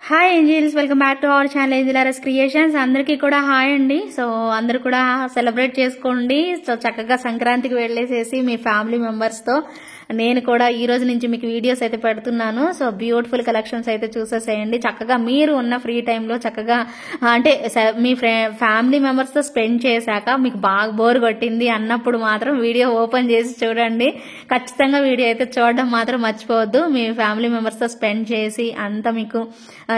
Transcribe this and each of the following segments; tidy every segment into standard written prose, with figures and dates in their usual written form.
Hi angels, welcome back to our channel ఏంజిలారస్ creations. అందరికీ కూడా హాయ్ అండి. సో అందరు కూడా సెలబ్రేట్ చేసుకోండి. సో చక్కగా సంక్రాంతికి వెళ్ళేసేసి మీ ఫ్యామిలీ మెంబర్స్తో నేను కూడా ఈ రోజు నుంచి మీకు వీడియోస్ అయితే పెడుతున్నాను. సో బ్యూటిఫుల్ కలెక్షన్స్ అయితే చూసేసేయండి. చక్కగా మీరు ఉన్న ఫ్రీ టైంలో చక్కగా అంటే మీ ఫ్యామిలీ మెంబర్స్తో స్పెండ్ చేశాక మీకు బాగా బోర్ కొట్టింది అన్నప్పుడు మాత్రం వీడియో ఓపెన్ చేసి చూడండి. ఖచ్చితంగా వీడియో అయితే చూడడం మాత్రం మర్చిపోవద్దు. మీ ఫ్యామిలీ మెంబర్స్తో స్పెండ్ చేసి అంతా మీకు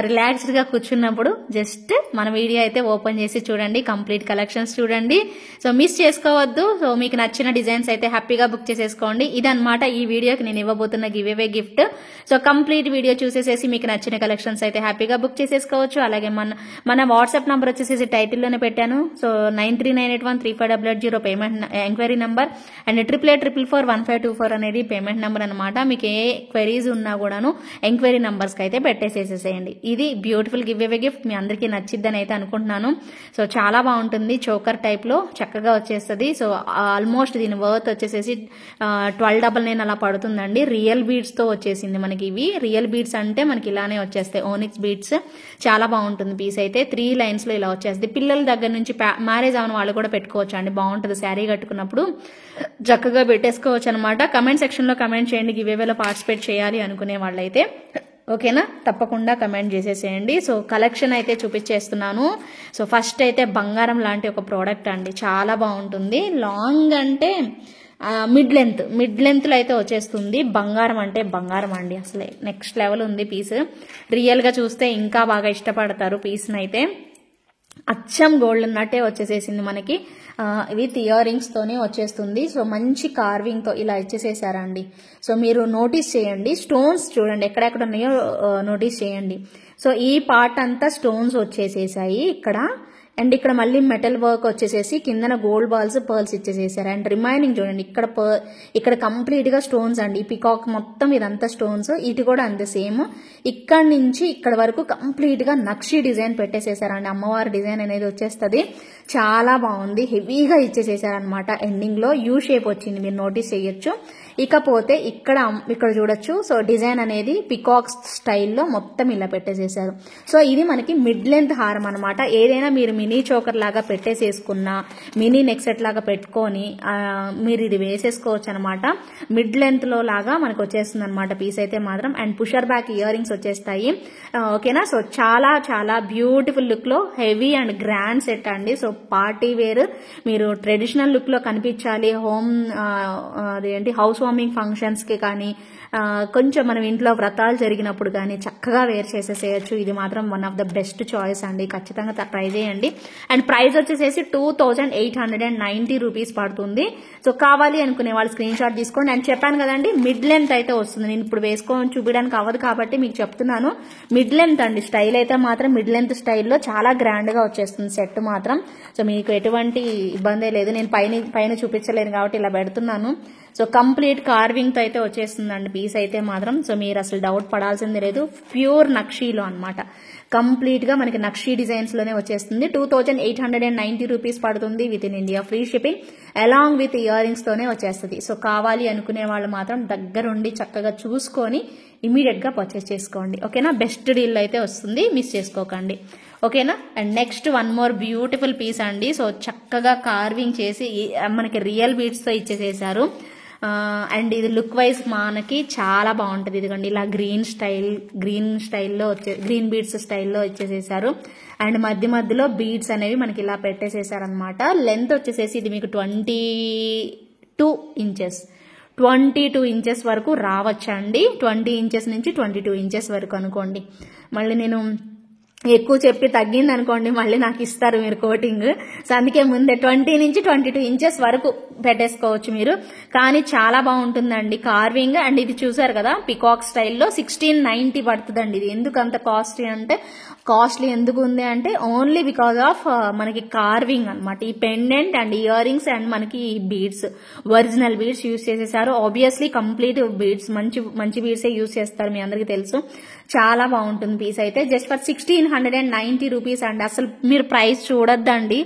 రిలాక్స్డ్ గా కూర్చున్నప్పుడు జస్ట్ మన వీడియో అయితే ఓపెన్ చేసి చూడండి. కంప్లీట్ కలెక్షన్స్ చూడండి. సో మిస్ చేసుకోవద్దు. సో మీకు నచ్చిన డిజైన్స్ అయితే హ్యాపీగా బుక్ చేసేసుకోండి. ఇదన్నమాట ఈ వీడియోకి నేను ఇవ్వబోతున్న give away gift. So complete video చూసేసేసి మీకు నచ్చిన కలెక్షన్స్ అయితే హ్యాపీగా బుక్ చేసేసుకోవచ్చు. అలాగే మన వాట్సాప్ నంబర్ వచ్చేసి టైటిల్లోనే పెట్టాను. So 9398135800 payment enquiry number and 88441524 అనేది పేమెంట్ నంబర్ అనమాట. మీకు ఏ క్వైరీస్ ఉన్నా కూడాను ఎంక్వైరీ నంబర్స్ కి అయితే పెట్టేసేసేసేయండి. ఇది బ్యూటిఫుల్ గివ్ అవే గిఫ్ట్. మీ అందరికీ నచ్చిద్దని అయితే అనుకుంటున్నాను. సో చాలా బాగుంటుంది. చోకర్ టైప్ లో చక్కగా వచ్చేస్తుంది. సో ఆల్మోస్ట్ దీని వర్త్ వచ్చేసేసి 1299 అలా పడుతుందండి. రియల్ బీడ్స్ తో వచ్చేసింది మనకి. ఇవి రియల్ బీడ్స్ అంటే మనకి ఇలానే వచ్చేస్తాయి. Onyx beads. చాలా బాగుంటుంది పీస్ అయితే. 3 లైన్స్ లో ఇలా వచ్చేస్తుంది. పిల్లల దగ్గర నుంచి మ్యారేజ్ అవన వాళ్ళు కూడా పెట్టుకోవచ్చు అండి. బాగుంటుంది. శారీ కట్టుకున్నప్పుడు చక్కగా పెట్టేసుకోవచ్చు అనమాట. కమెంట్ సెక్షన్ లో కమెంట్ చేయండి గివ్ అవేలో పార్టిసిపేట్ చేయాలి అనుకునే వాళ్ళైతే. ఓకేనా, తప్పకుండా కమెంట్ చేసేసేయండి. సో కలెక్షన్ అయితే చూపించేస్తున్నాను. సో ఫస్ట్ అయితే బంగారం లాంటి ఒక ప్రోడక్ట్ అండి. చాలా బాగుంటుంది. లాంగ్ అంటే మిడ్ లెంత్ లో అయితే వచ్చేస్తుంది. బంగారం అంటే బంగారం అండి. అసలే నెక్స్ట్ లెవెల్ ఉంది పీస్. రియల్ గా చూస్తే ఇంకా బాగా ఇష్టపడతారు పీస్ నైతే. అచ్చం గోల్డ్ ఉన్నట్టే వచ్చేసేసింది మనకి. విత్ ఇయర్ రింగ్స్ తోనే వచ్చేస్తుంది. సో మంచి కార్వింగ్ తో ఇలా ఇచ్చేసేసారండి. సో మీరు నోటీస్ చేయండి. స్టోన్స్ చూడండి ఎక్కడెక్కడ ఉన్నాయో నోటీస్ చేయండి. సో ఈ పార్ట్ అంతా స్టోన్స్ వచ్చేసేసాయి ఇక్కడ. అండ్ ఇక్కడ మళ్ళీ మెటల్ వర్క్ వచ్చేసేసి కిందన గోల్డ్ బాల్స్ పర్ల్స్ ఇచ్చేసేసారు. అండ్ రిమైనింగ్ చూడండి ఇక్కడ కంప్లీట్ గా స్టోన్స్ అండి. పికాక్ మొత్తం ఇదంతా స్టోన్స్. ఇటు కూడా అంతే సేమ్. ఇక్కడ నుంచి ఇక్కడ వరకు కంప్లీట్ గా నక్షి డిజైన్ పెట్టేసేసారండి. అమ్మవారి డిజైన్ అనేది వచ్చేస్తుంది. చాలా బాగుంది. హెవీగా ఇచ్చేసేసారనమాట. ఎండింగ్ లో యూ షేప్ వచ్చింది, మీరు నోటీస్ చేయొచ్చు. ఇకపోతే ఇక్కడ చూడొచ్చు. సో డిజైన్ అనేది పికాక్ స్టైల్లో మొత్తం ఇలా పెట్టేసేసారు. సో ఇది మనకి మిడ్ లెంత్ హారం అనమాట. ఏదైనా మీరు మినీ చోకర్ లాగా పెట్టేసేసుకున్నా, మినీ నెక్ సెట్ లాగా పెట్టుకొని మీరు ఇది వేసేసుకోవచ్చు అనమాట. మిడ్ లెంత్ లో లాగా మనకు వచ్చేస్తుంది అనమాట పీస్ అయితే మాత్రం. And pusher back ear rings వచ్చేస్తాయి. ఓకేనా. సో చాలా చాలా బ్యూటిఫుల్ లుక్ లో హెవీ అండ్ గ్రాండ్ సెట్ అండి. సో పార్టీ వేర్, మీరు ట్రెడిషనల్ లుక్ లో కనిపించాలి, అదేంటి హౌస్ వార్మింగ్ ఫంక్షన్స్ కి కానీ, కొంచెం మనం ఇంట్లో వ్రతాలు జరిగినప్పుడు కానీ చక్కగా వేర్ చేసేసేయచ్చు. ఇది మాత్రం one of the best choice అండి. ఖచ్చితంగా ట్రై చేయండి. అండ్ ప్రైస్ వచ్చేసేసి 2890 రూపీస్ పడుతుంది. సో కావాలి అనుకునే వాళ్ళు స్క్రీన్ షాట్ తీసుకోండి. అండ్ చెప్పాను కదండి మిడ్ లెంత్ అయితే వస్తుంది. నేను ఇప్పుడు వేసుకొని చూపించడానికి అవ్వదు కాబట్టి మీకు చెప్తున్నాను. మిడ్ లెంత్ అండి. స్టైల్ అయితే మాత్రం మిడ్ లెంత్ స్టైల్లో చాలా గ్రాండ్ గా వచ్చేస్తుంది సెట్ మాత్రం. సో మీకు ఎటువంటి ఇబ్బందే లేదు. నేను పైన చూపించలేను కాబట్టి ఇలా పెడుతున్నాను. సో కంప్లీట్ కార్వింగ్ తో అయితే వచ్చేస్తుందండి పీస్ అయితే మాత్రం. సో మీరు అసలు డౌట్ పడాల్సిందే లేదు. ప్యూర్ నక్షీలో అనమాట. కంప్లీట్ గా మనకి నక్షీ డిజైన్స్ లోనే వచ్చేస్తుంది. 2890 రూపీస్ పడుతుంది. Within India free shipping along with ear rings తోనే వచ్చేస్తుంది. సో కావాలి అనుకునే వాళ్ళు మాత్రం దగ్గరుండి చక్కగా చూసుకొని ఇమీడియట్ గా పర్చేస్ చేసుకోండి. ఓకేనా. బెస్ట్ డీల్ అయితే వస్తుంది, మిస్ చేసుకోకండి. ఓకేనా. And next one more beautiful piece అండి. సో చక్కగా కార్వింగ్ చేసి మనకి రియల్ బీడ్స్ తో ఇచ్చేసేసారు. అండ్ ఇది లుక్ వైజ్ మనకి చాలా బాగుంటుంది. ఇదిగోండి ఇలా గ్రీన్ స్టైల్లో గ్రీన్ బీడ్స్ స్టైల్లో ఇచ్చేసేసారు. అండ్ మధ్యలో బీడ్స్ అనేవి మనకి ఇలా పెట్టేసేసారు అనమాట. లెంత్ వచ్చేసేసి ఇది మీకు 22 ఇంచెస్ వరకు రావచ్చండి. 20 ఇంచెస్ నుంచి 22 ఇంచెస్ వరకు అనుకోండి. మళ్ళీ నేను ఎక్కువ చెప్పి తగ్గింది అనుకోండి మళ్ళీ నాకు ఇస్తారు మీరు కోటింగ్. సో అందుకే ముందే 20 నుంచి 22 ఇంచెస్ వరకు పెట్టేసుకోవచ్చు మీరు. కానీ చాలా బాగుంటుందండి కార్వింగ్. అండ్ ఇది చూసారు కదా పికాక్ స్టైల్లో 1690 పడుతుందండి. ఇది ఎందుకు అంత కాస్ట్లీ ఎందుకు ఉంది అంటే ఓన్లీ బికాస్ ఆఫ్ మనకి కార్వింగ్ అనమాట. ఈ pendant and ear rings and మనకి ఈ బీడ్స్ ఒరిజినల్ బీడ్స్ యూజ్ చేసేసారు. ఆబ్వియస్లీ కంప్లీట్ బీడ్స్ మంచి బీడ్సే యూజ్ చేస్తారు, మీ అందరికీ తెలుసు. చాలా బాగుంటుంది పీస్ అయితే. జస్ట్ ఫర్ 1690 రూపీస్ అండి. అసలు మీరు ప్రైస్ చూడొద్దండి.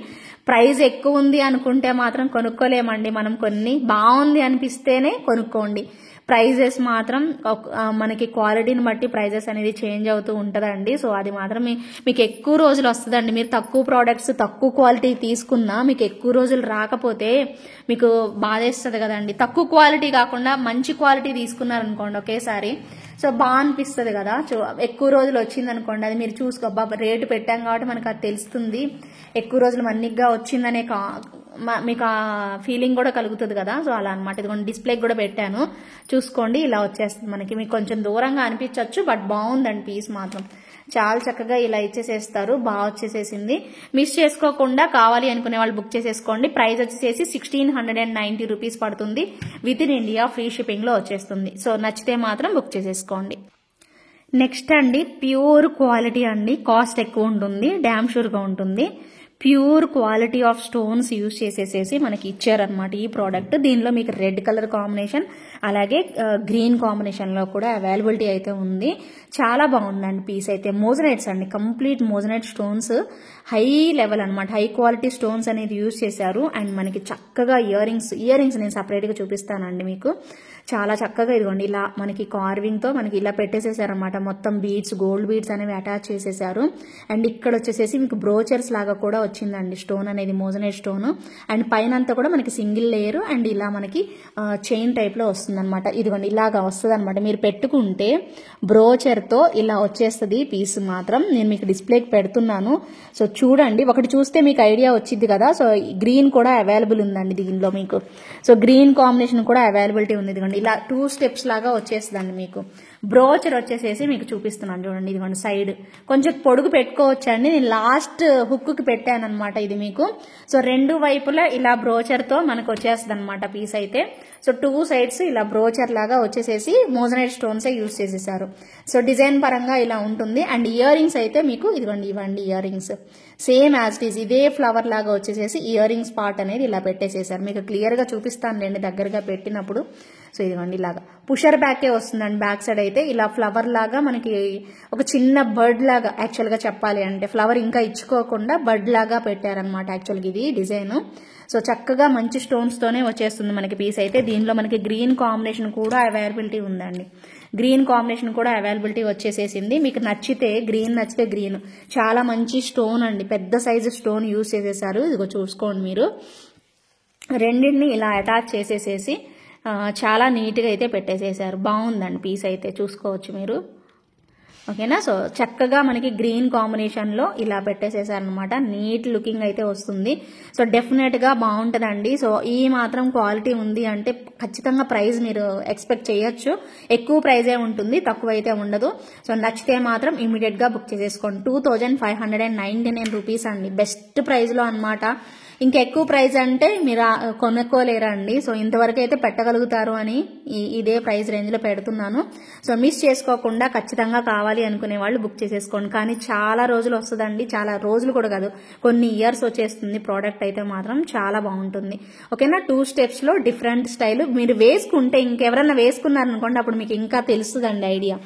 ప్రైస్ ఎక్కువ ఉంది అనుకుంటే మాత్రం కొనుక్కోలేమండి మనం. కొన్ని బాగుంది అనిపిస్తేనే కొనుక్కోండి. ప్రైజెస్ మాత్రం మనకి క్వాలిటీని బట్టి ప్రైజెస్ అనేది చేంజ్ అవుతూ ఉంటుందండి. సో అది మాత్రం మీకు ఎక్కువ రోజులు వస్తుందండి. మీరు తక్కువ ప్రోడక్ట్స్ తక్కువ క్వాలిటీ తీసుకున్నా మీకు ఎక్కువ రోజులు రాకపోతే మీకు బాధేస్తుంది కదండి. తక్కువ క్వాలిటీ కాకుండా మంచి క్వాలిటీ తీసుకున్నారనుకోండి ఒకేసారి, సో బాగా అనిపిస్తుంది కదా. ఎక్కువ రోజులు వచ్చింది అనుకోండి, అది మీరు చూసుకో రేటు పెట్టాం కాబట్టి మనకు అది తెలుస్తుంది, ఎక్కువ రోజులు మన్నిగ్గా వచ్చిందనే మీకు ఆ ఫీలింగ్ కూడా కలుగుతుంది కదా. సో అలా అనమాట. ఇదిగోండి డిస్ప్లేకి కూడా పెట్టాను చూసుకోండి. ఇలా వచ్చేస్తుంది మనకి. మీకు కొంచెం దూరంగా అనిపించవచ్చు, బట్ బాగుందండి పీస్ మాత్రం. చాలా చక్కగా ఇలా ఇచ్చేసేస్తారు. బాగా వచ్చేసేసింది. మిస్ చేసుకోకుండా కావాలి అనుకునే వాళ్ళు బుక్ చేసేసుకోండి. ప్రైస్ వచ్చేసి 1690 రూపీస్ పడుతుంది. Within India free shipping లో వచ్చేస్తుంది. సో నచ్చితే మాత్రం బుక్ చేసేసుకోండి. నెక్స్ట్ అండి ప్యూర్ క్వాలిటీ అండి. కాస్ట్ ఎక్కువ ఉంటుంది, డ్యామ్ షూర్గా ఉంటుంది. Pure quality of stones use చేసేసేసి మనకి ఇచ్చారనమాట ఈ ప్రోడక్ట్. దీనిలో మీకు రెడ్ కలర్ కాంబినేషన్ అలాగే గ్రీన్ కాంబినేషన్ లో కూడా అవైలబిలిటీ అయితే ఉంది. చాలా బాగుందండి పీస్ అయితే. మోజనైట్స్ అండి, complete moissanite stones, high level అనమాట, హై క్వాలిటీ స్టోన్స్ అనేది యూజ్ చేశారు. అండ్ మనకి చక్కగా ఇయర్ రింగ్స్ నేను సపరేట్ గా చూపిస్తానండి మీకు. చాలా చక్కగా ఇదిగోండి ఇలా మనకి కార్వింగ్ తో మనకి ఇలా పెట్టేసేసారనమాట. మొత్తం బీడ్స్, గోల్డ్ బీడ్స్ అనేవి అటాచ్ చేసేసారు. అండ్ ఇక్కడ వచ్చేసేసి మీకు బ్రోచర్స్ లాగా కూడా వచ్చిందండి స్టోన్ అనేది, మోజనైట్ స్టోన్. అండ్ పైన అంతా కూడా మనకి సింగిల్ లేయర్ అండ్ ఇలా మనకి చైన్ టైప్ లో వస్తుంది అనమాట. ఇదిగోండి ఇలాగా వస్తుంది అనమాట. మీరు పెట్టుకుంటే బ్రోచర్ తో ఇలా వచ్చేస్తుంది పీస్ మాత్రం. నేను మీకు డిస్ప్లేకి పెడుతున్నాను, సో చూడండి. ఒకటి చూస్తే మీకు ఐడియా వచ్చింది కదా. సో గ్రీన్ కూడా అవైలబుల్ ఉందండి దీనిలో మీకు. సో గ్రీన్ కాంబినేషన్ కూడా అవైలబిలిటీ ఉంది. ఇదిగోండి ఇలా 2 స్టెప్స్ లాగా వచ్చేస్తుందండి మీకు. బ్రోచర్ వచ్చేసేసి మీకు చూపిస్తున్నాను చూడండి. ఇదిగోండి సైడ్ కొంచెం పొడుగు పెట్టుకోవచ్చు అండి. నేను లాస్ట్ హుక్ కి పెట్టాను అనమాట ఇది మీకు. సో 2 వైపులా ఇలా బ్రోచర్ తో మనకు వచ్చేస్తుంది అనమాట పీస్ అయితే. సో 2 సైడ్స్ ఇలా బ్రోచర్ లాగా వచ్చేసేసి మోజనైట్ స్టోన్స్ యూజ్ చేసేసారు. సో డిజైన్ పరంగా ఇలా ఉంటుంది. అండ్ ఇయర్ రింగ్స్ అయితే మీకు ఇదిగోండి ఇవ్వండి ear rings same as it is ఇదే ఫ్లవర్ లాగా వచ్చేసేసి ఇయర్ రింగ్స్ పార్ట్ అనేది ఇలా పెట్టేసేసారు. మీకు క్లియర్ గా చూపిస్తాను లేండి దగ్గరగా పెట్టినప్పుడు. సో ఇదిగోండి ఇలాగా పుషర్ బ్యాకే వస్తుందండి. బ్యాక్ సైడ్ అయితే ఇలా ఫ్లవర్ లాగా మనకి ఒక చిన్న బర్డ్ లాగా, యాక్చువల్ గా చెప్పాలి అంటే ఫ్లవర్ ఇంకా ఇచ్చుకోకుండా బర్డ్ లాగా పెట్టారనమాట యాక్చువల్గా ఇది డిజైన్. సో చక్కగా మంచి స్టోన్స్ తోనే వచ్చేస్తుంది మనకి పీస్ అయితే. దీనిలో మనకి గ్రీన్ కాంబినేషన్ కూడా అవైలబిలిటీ ఉందండి. గ్రీన్ కాంబినేషన్ కూడా అవైలబిలిటీ వచ్చేసేసింది. మీకు నచ్చితే గ్రీన్ చాలా మంచి స్టోన్ అండి, పెద్ద సైజు స్టోన్ యూజ్ చేసేసారు. ఇదిగో చూసుకోండి మీరు. రెండింటిని ఇలా అటాచ్ చేసేసేసి చాలా నీట్గా అయితే పెట్టేసేసారు. బాగుందండి పీస్ అయితే, చూసుకోవచ్చు మీరు. ఓకేనా. సో చక్కగా మనకి గ్రీన్ కాంబినేషన్ లో ఇలా పెట్టేసేసారనమాట. నీట్ లుకింగ్ అయితే వస్తుంది. సో డెఫినెట్ గా బాగుంటదండి. సో ఈ మాత్రం క్వాలిటీ ఉంది అంటే ఖచ్చితంగా ప్రైస్ మీరు ఎక్స్పెక్ట్ చేయొచ్చు. ఎక్కువ ప్రైజే ఉంటుంది, తక్కువ అయితే ఉండదు. సో నచ్చితే మాత్రం ఇమీడియట్ గా బుక్ చేసేసుకోండి. 2599 రూపీస్ అండి, బెస్ట్ ప్రైస్ లో అనమాట. ఇంకా ఎక్కువ ప్రైస్ అంటే మీరు కొనుక్కోలేరండి. సో ఇంతవరకు అయితే పెట్టగలుగుతారు అని ఇదే ప్రైస్ రేంజ్ లో పెడుతున్నాను. సో మిస్ చేసుకోకుండా ఖచ్చితంగా కావాలి అనుకునే వాళ్ళు బుక్ చేసేసుకోండి. కానీ చాలా రోజులు వస్తుందండి, చాలా రోజులు కూడా కాదు, కొన్ని ఇయర్స్ వచ్చేస్తుంది. ప్రోడక్ట్ అయితే మాత్రం చాలా బాగుంటుంది. ఓకేనా. 2 స్టెప్స్ లో డిఫరెంట్ స్టైల్ మీరు వేసుకుంటే ఇంకెవరన్నా వేసుకున్నారనుకోండి అప్పుడు మీకు ఇంకా తెలుస్తుందండి ఐడియా.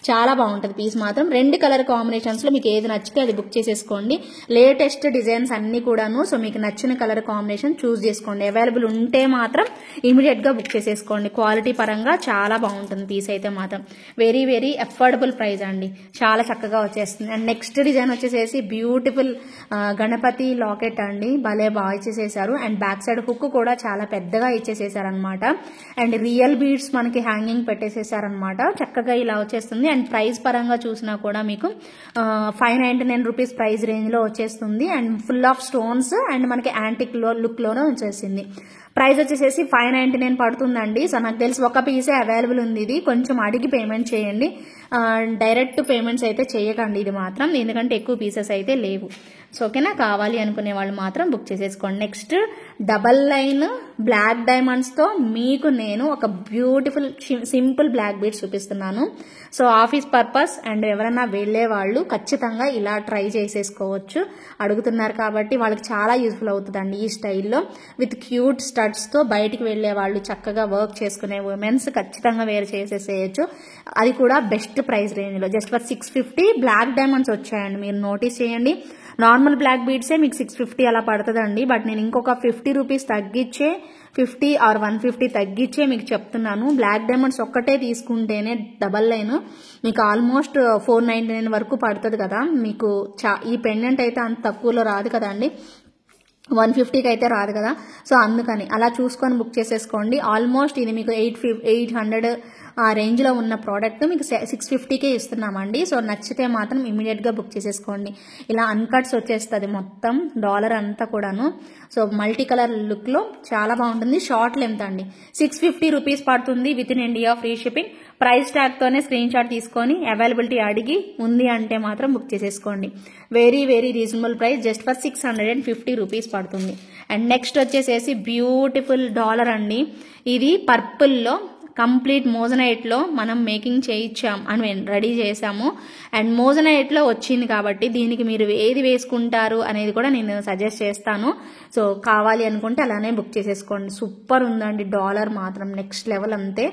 చాలా బాగుంటుంది పీస్ మాత్రం. 2 కలర్ కాంబినేషన్స్ లో మీకు ఏది నచ్చితే అది బుక్ చేసేసుకోండి. లేటెస్ట్ డిజైన్స్ అన్ని కూడాను. సో మీకు నచ్చిన కలర్ కాంబినేషన్ చూస్ చేసుకోండి. అవైలబుల్ ఉంటే మాత్రం ఇమీడియట్ గా బుక్ చేసేసుకోండి. క్వాలిటీ పరంగా చాలా బాగుంటుంది పీస్ అయితే మాత్రం. వెరీ వెరీ అఫోర్డబుల్ ప్రైస్ అండి, చాలా చక్కగా వచ్చేస్తుంది. అండ్ నెక్స్ట్ డిజైన్ వచ్చేసేసి బ్యూటిఫుల్ గణపతి లాకెట్ అండి, భలే బాగా ఇచ్చేసేసారు. అండ్ బ్యాక్ సైడ్ హుక్ కూడా చాలా పెద్దగా ఇచ్చేసేసారు అనమాట. అండ్ రియల్ బీడ్స్ మనకి హ్యాంగింగ్ పెట్టేసేసారనమాట. చక్కగా ఇలా వచ్చేస్తుంది. అండ్ ప్రైస్ పరంగా చూసినా కూడా మీకు 599 రూపీస్ ప్రైస్ రేంజ్ లో వచ్చేస్తుంది. And full of stones and మనకి యాంటిక్ లుక్ లోనే వచ్చేసింది. ప్రైస్ వచ్చేసేసి 599 పడుతుందండి. సో నాకు తెలిసి ఒక పీసే అవైలబుల్ ఉంది. ఇది కొంచెం అడిగి పేమెంట్ చేయండి, డైరెక్ట్ పేమెంట్స్ అయితే చేయకండి ఇది మాత్రం, ఎందుకంటే ఎక్కువ పీసెస్ అయితే లేవు. సో ఓకేనా. కావాలి అనుకునే వాళ్ళు మాత్రం బుక్ చేసేసుకోండి. Next double line black diamonds తో మీకు నేను ఒక బ్యూటిఫుల్ సింపుల్ బ్లాక్ బీడ్స్ చూపిస్తున్నాను. సో ఆఫీస్ పర్పస్ అండ్ ఎవరైనా వెళ్లే వాళ్ళు ఖచ్చితంగా ఇలా ట్రై చేసేసుకోవచ్చు. అడుగుతున్నారు కాబట్టి వాళ్ళకి చాలా యూస్ఫుల్ అవుతుందండి ఈ స్టైల్లో. విత్ క్యూట్ స్టడ్ స్టడ్స్తో బయటికి వెళ్లే వాళ్ళు, చక్కగా వర్క్ చేసుకునే ఉమెన్స్ ఖచ్చితంగా వేర్ చేసేసేయచ్చు. అది కూడా బెస్ట్ ప్రైస్ రేంజ్లో, జస్ట్ ఫర్ 650 బ్లాక్ డైమండ్స్ వచ్చాయండి. మీరు నోటీస్ చేయండి, నార్మల్ బ్లాక్ బీడ్సే మీకు 650 అలా పడుతుందండి. బట్ నేను ఇంకొక 50 రూపీస్ తగ్గించే 50 or 150 తగ్గించే మీకు చెప్తున్నాను. బ్లాక్ డైమండ్స్ ఒక్కటే తీసుకుంటేనే డబల్ లైన్ మీకు ఆల్మోస్ట్ 499 వరకు పడుతుంది కదా. మీకు ఈ పెండెంట్ అయితే అంత తక్కువలో రాదు కదండి, 150కి అయితే రాదు కదా. సో అందుకని అలా చూసుకొని బుక్ చేసేసుకోండి. ఆల్మోస్ట్ ఇది మీకు 800 ఆ రేంజ్లో ఉన్న ప్రోడక్ట్ మీకు 650కే ఇస్తున్నామండి. సో నచ్చితే మాత్రం ఇమీడియట్గా బుక్ చేసేసుకోండి. ఇలా అన్కట్స్ వచ్చేస్తుంది మొత్తం డాలర్ అంతా కూడాను. సో మల్టీ కలర్ లుక్లో చాలా బాగుంటుంది. షార్ట్ లెంత్ అండి, 650 రూపీస్ పడుతుంది within India, free shipping. Price ట్యాగ్తోనే స్క్రీన్ షాట్ తీసుకొని అవైలబిలిటీ అడిగి ఉంది అంటే మాత్రం బుక్ చేసేసుకోండి. Very very reasonable price, just for 650 rupees పడుతుంది. అండ్ నెక్స్ట్ వచ్చేసేసి బ్యూటిఫుల్ డాలర్ అండి. ఇది పర్పుల్లో కంప్లీట్ మోజనైట్లో మనం మేకింగ్ చేయించాం, రెడీ చేసాము. అండ్ మోజనైట్లో వచ్చింది కాబట్టి దీనికి మీరు ఏది వేసుకుంటారు అనేది కూడా నేను సజెస్ట్ చేస్తాను. సో కావాలి అనుకుంటే అలానే బుక్ చేసేసుకోండి. సూపర్ ఉందండి డాలర్ మాత్రం, నెక్స్ట్ లెవెల్. అంతే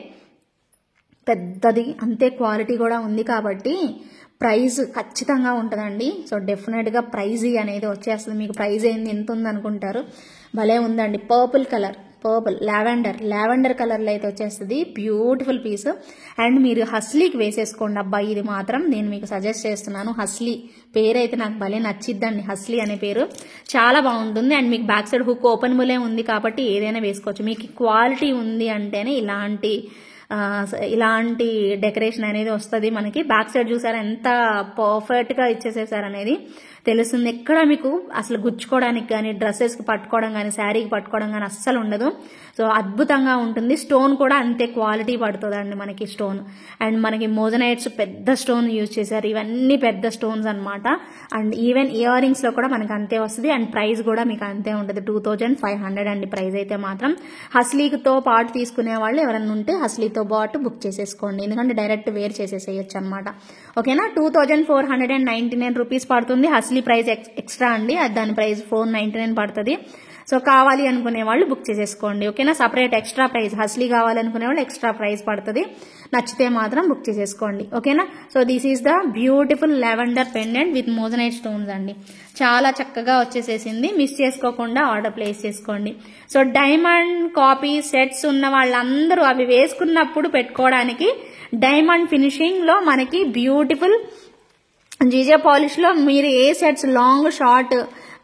పెద్దది, అంతే క్వాలిటీ కూడా ఉంది కాబట్టి ప్రైస్ ఖచ్చితంగా ఉంటుందండి. సో డెఫినెట్గా ప్రైజ్ అనేది వచ్చేస్తుంది. మీకు ప్రైజ్ ఏంది ఎంత ఉంది అనుకుంటారు, భలే ఉందండి. పర్పుల్ కలర్, పర్పుల్ లావెండర్ కలర్లో అయితే వచ్చేస్తుంది. Beautiful piece. అండ్ మీరు హస్లీకి వేసేసుకోండి అబ్బా, ఇది మాత్రం నేను మీకు సజెస్ట్ చేస్తున్నాను. హస్లీ పేరు అయితే నాకు భలే నచ్చిద్దండి, హస్లీ అనే పేరు చాలా బాగుంటుంది. అండ్ మీకు బ్యాక్ సైడ్ హుక్ ఓపెనబులే ఉంది కాబట్టి ఏదైనా వేసుకోవచ్చు. మీకు క్వాలిటీ ఉంది అంటేనే ఇలాంటి డెకరేషన్ అనేది వస్తుంది మనకి. బ్యాక్ సైడ్ చూసారా ఎంత పర్ఫెక్ట్గా ఇచ్చేసేసారు అనేది తెలుస్తుంది. ఎక్కడ మీకు అసలు గుచ్చుకోవడానికి కానీ, డ్రెస్సెస్కి పట్టుకోవడం కానీ, శారీకి పట్టుకోవడం కానీ అస్సలు ఉండదు. సో అద్భుతంగా ఉంటుంది. స్టోన్ కూడా అంతే క్వాలిటీ పడుతుందండి మనకి స్టోన్. అండ్ మనకి మోజనైట్స్ పెద్ద స్టోన్ యూజ్ చేశారు, ఇవన్నీ పెద్ద స్టోన్స్ అనమాట. అండ్ ఈవెన్ ఇయర్ రింగ్స్లో కూడా మనకి అంతే వస్తుంది. అండ్ ప్రైస్ కూడా మీకు అంతే ఉంటుంది, 2500 అండి ప్రైస్ అయితే మాత్రం. హస్లీతో పాటు తీసుకునే వాళ్ళు ఎవరన్నా ఉంటే హస్లీతో పాటు బుక్ చేసేసుకోండి, ఎందుకంటే డైరెక్ట్ వేర్ చేసేసేయచ్చు అనమాట. ఓకేనా, 2499 రూపీస్ పడుతుంది. హస్లీ ప్రైస్ ఎక్స్ట్రా అండి, దాని ప్రైస్ 499 పడుతుంది. సో కావాలి అనుకునే వాళ్ళు బుక్ చేసేసుకోండి. ఓకేనా, సపరేట్ ఎక్స్ట్రా ప్రైస్. హస్లీ కావాలనుకునే వాళ్ళు ఎక్స్ట్రా ప్రైస్ పడుతుంది. నచ్చితే మాత్రం బుక్ చేసేసుకోండి. ఓకేనా, so this is the beautiful lavender pendant with moissanite stones అండి. చాలా చక్కగా వచ్చేసేసింది. మిస్ చేసుకోకుండా ఆర్డర్ ప్లేస్ చేసుకోండి. సో డైమండ్ కాపీ సెట్స్ ఉన్న వాళ్ళందరూ అవి వేసుకున్నప్పుడు పెట్టుకోవడానికి డైమండ్ ఫినిషింగ్ లో మనకి బ్యూటిఫుల్ జీజే పాలిష్ లో మీరు ఏ సెట్స్ లాంగ్ షార్ట్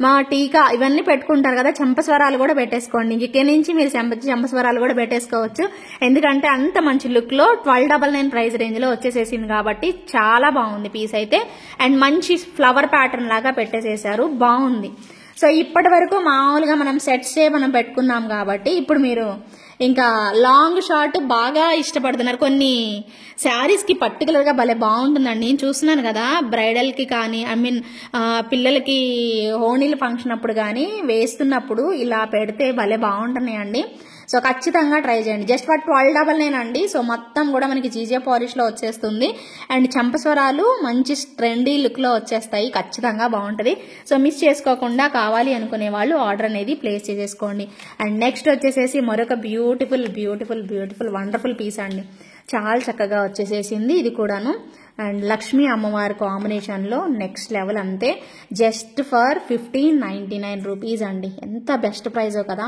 మా టీకా ఇవన్నీ పెట్టుకుంటారు కదా, చెంపస్వరాలు కూడా పెట్టేసుకోండి. ఇక్కడ నుంచి మీరు చెంపస్వరాలు కూడా పెట్టేసుకోవచ్చు. ఎందుకంటే అంత మంచి లుక్ లో 1299 ప్రైస్ రేంజ్ లో వచ్చేసేసింది కాబట్టి చాలా బాగుంది పీస్ అయితే. అండ్ మంచి ఫ్లవర్ ప్యాటర్న్ లాగా పెట్టేసేసారు, బాగుంది. సో ఇప్పటి వరకు మామూలుగా మనం సెట్సే మనం పెట్టుకున్నాం కాబట్టి ఇప్పుడు మీరు ఇంకా లాంగ్ షార్ట్ బాగా ఇష్టపడుతున్నారు. కొన్ని శారీస్కి పర్టికులర్గా భలే బాగుంటుందండి. నేను చూస్తున్నాను కదా, బ్రైడల్కి కానీ పిల్లలకి హోణీల ఫంక్షన్ అప్పుడు కానీ వేస్తున్నప్పుడు ఇలా పెడితే భలే బాగుంటున్నాయండి. సో ఖచ్చితంగా ట్రై చేయండి. జస్ట్ ఫర్ 1299 అండి. సో మొత్తం కూడా మనకి జీజే పాలిష్లో వచ్చేస్తుంది. అండ్ చంపస్వరాలు మంచి ట్రెండీ లుక్లో వచ్చేస్తాయి, ఖచ్చితంగా బాగుంటుంది. సో మిస్ చేసుకోకుండా కావాలి అనుకునే వాళ్ళు ఆర్డర్ అనేది ప్లేస్ చేసేసుకోండి. అండ్ నెక్స్ట్ వచ్చేసేసి మరొక beautiful beautiful beautiful wonderful piece అండి. చాలా చక్కగా వచ్చేసేసింది ఇది కూడాను. అండ్ లక్ష్మీ అమ్మవారి కాంబినేషన్లో నెక్స్ట్ లెవెల్ అంతే. జస్ట్ ఫర్ 1599 రూపీస్ అండి. ఎంత బెస్ట్ ప్రైజో కదా.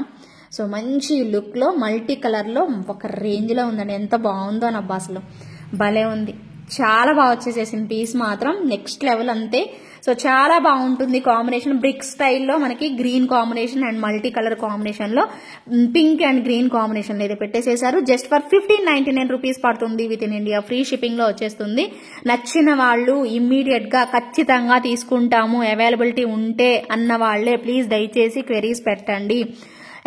సో మంచి లుక్లో మల్టీ కలర్లో ఒక రేంజ్లో ఉందండి. ఎంత బాగుందో నబ్బా, అసలు భలే ఉంది. చాలా బాగా వచ్చేసేసింది పీస్ మాత్రం నెక్స్ట్ లెవెల్ అంతే. సో చాలా బాగుంటుంది కాంబినేషన్. బ్రిక్ స్టైల్లో మనకి green combination and multi colour కాంబినేషన్లో పింక్ అండ్ గ్రీన్ కాంబినేషన్ అయితే పెట్టేసేసారు. జస్ట్ ఫర్ 1599 రూపీస్ పడుతుంది. విత్ ఇన్ ఇండియా ఫ్రీ షిప్పింగ్లో వచ్చేస్తుంది. నచ్చిన వాళ్ళు ఇమ్మీడియట్గా ఖచ్చితంగా తీసుకుంటాము అవైలబిలిటీ ఉంటే అన్న వాళ్ళే ప్లీజ్ దయచేసి క్వెరీస్ పెట్టండి.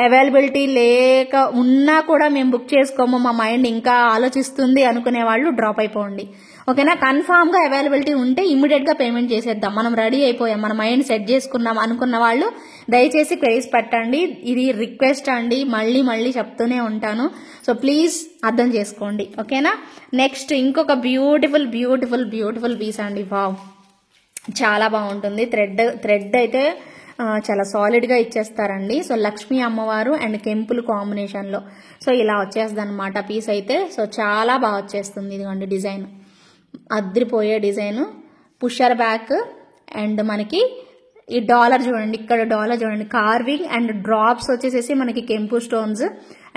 అవైలబిలిటీ లేక ఉన్నా కూడా మేము బుక్ చేసుకోము, మా మైండ్ ఇంకా ఆలోచిస్తుంది అనుకునే వాళ్ళు డ్రాప్ అయిపోండి. ఓకేనా, కన్ఫామ్ గా అవైలబిలిటీ ఉంటే ఇమ్మీడియట్ గా పేమెంట్ చేసేద్దాం. మనం రెడీ అయిపోయాం, మన మైండ్ సెట్ చేసుకున్నాం అనుకున్న వాళ్ళు దయచేసి క్వైరీస్ పెట్టండి. ఇది రిక్వెస్ట్ అండి, మళ్ళీ మళ్ళీ చెప్తూనే ఉంటాను. సో ప్లీజ్ అర్థం చేసుకోండి. ఓకేనా, నెక్స్ట్ ఇంకొక బ్యూటిఫుల్ బ్యూటిఫుల్ బ్యూటిఫుల్ పీస్ అండి. వావ్, చాలా బాగుంటుంది. థ్రెడ్ అయితే చాలా సాలిడ్గా ఇచ్చేస్తారండి. సో లక్ష్మీ అమ్మవారు అండ్ కెంపుల్ కాంబినేషన్లో సో ఇలా వచ్చేస్తుంది అనమాట పీస్ అయితే. సో చాలా బాగా వచ్చేస్తుంది. ఇదిగోండి డిజైన్, అద్రిపోయే డిజైన్, పుషర్ బ్యాక్ అండ్ మనకి ఈ డాలర్ చూడండి, ఇక్కడ డాలర్ చూడండి, కార్వింగ్ అండ్ డ్రాప్స్ వచ్చేసేసి మనకి కెంపు stones